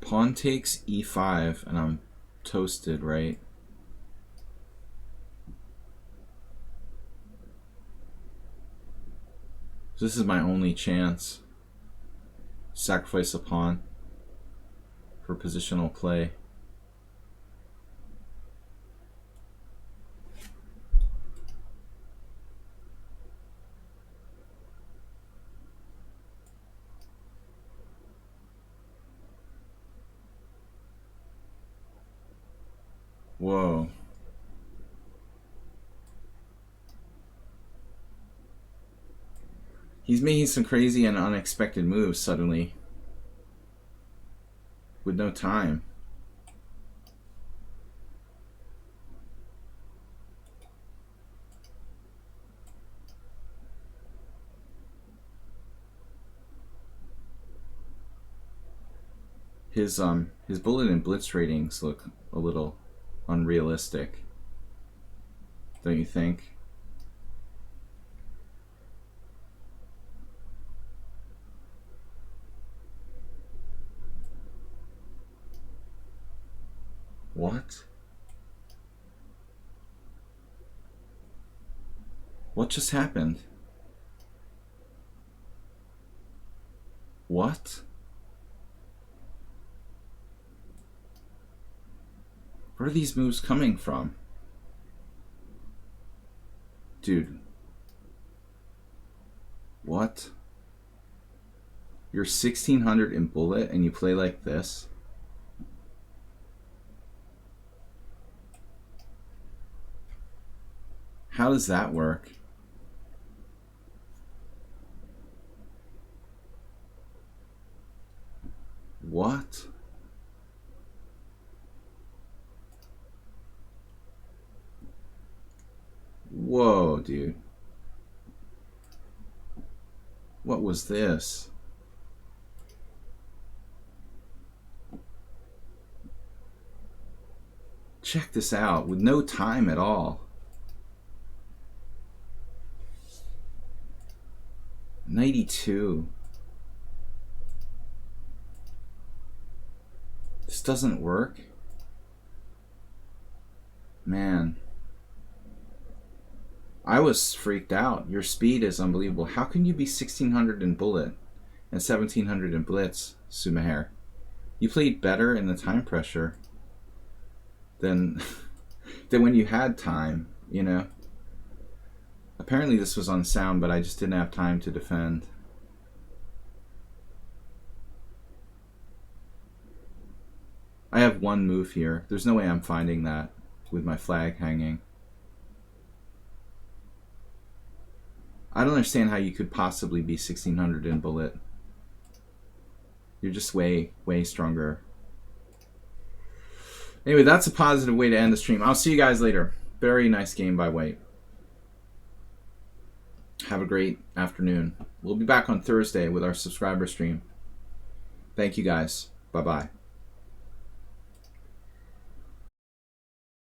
Pawn takes e5, and I'm toasted, right? So this is my only chance. Sacrifice a pawn for positional play. Whoa. He's making some crazy and unexpected moves suddenly. With no time. His bullet and blitz ratings look a little unrealistic. Don't you think? What? What just happened? What? Where are these moves coming from? Dude. What? You're 1600 in bullet and you play like this? How does that work? What? What was this? Check this out, with no time at all. 92. This doesn't work. Man. I was freaked out. Your speed is unbelievable. How can you be 1600 in Bullet and 1700 in Blitz, Sumaher? You played better in the time pressure than when you had time, you know? Apparently this was on sound, but I just didn't have time to defend. I have one move here. There's no way I'm finding that with my flag hanging. I don't understand how you could possibly be 1600 in Bullet. You're just way, way stronger. Anyway, that's a positive way to end the stream. I'll see you guys later. Very nice game by White. Have a great afternoon. We'll be back on Thursday with our subscriber stream. Thank you guys. Bye-bye.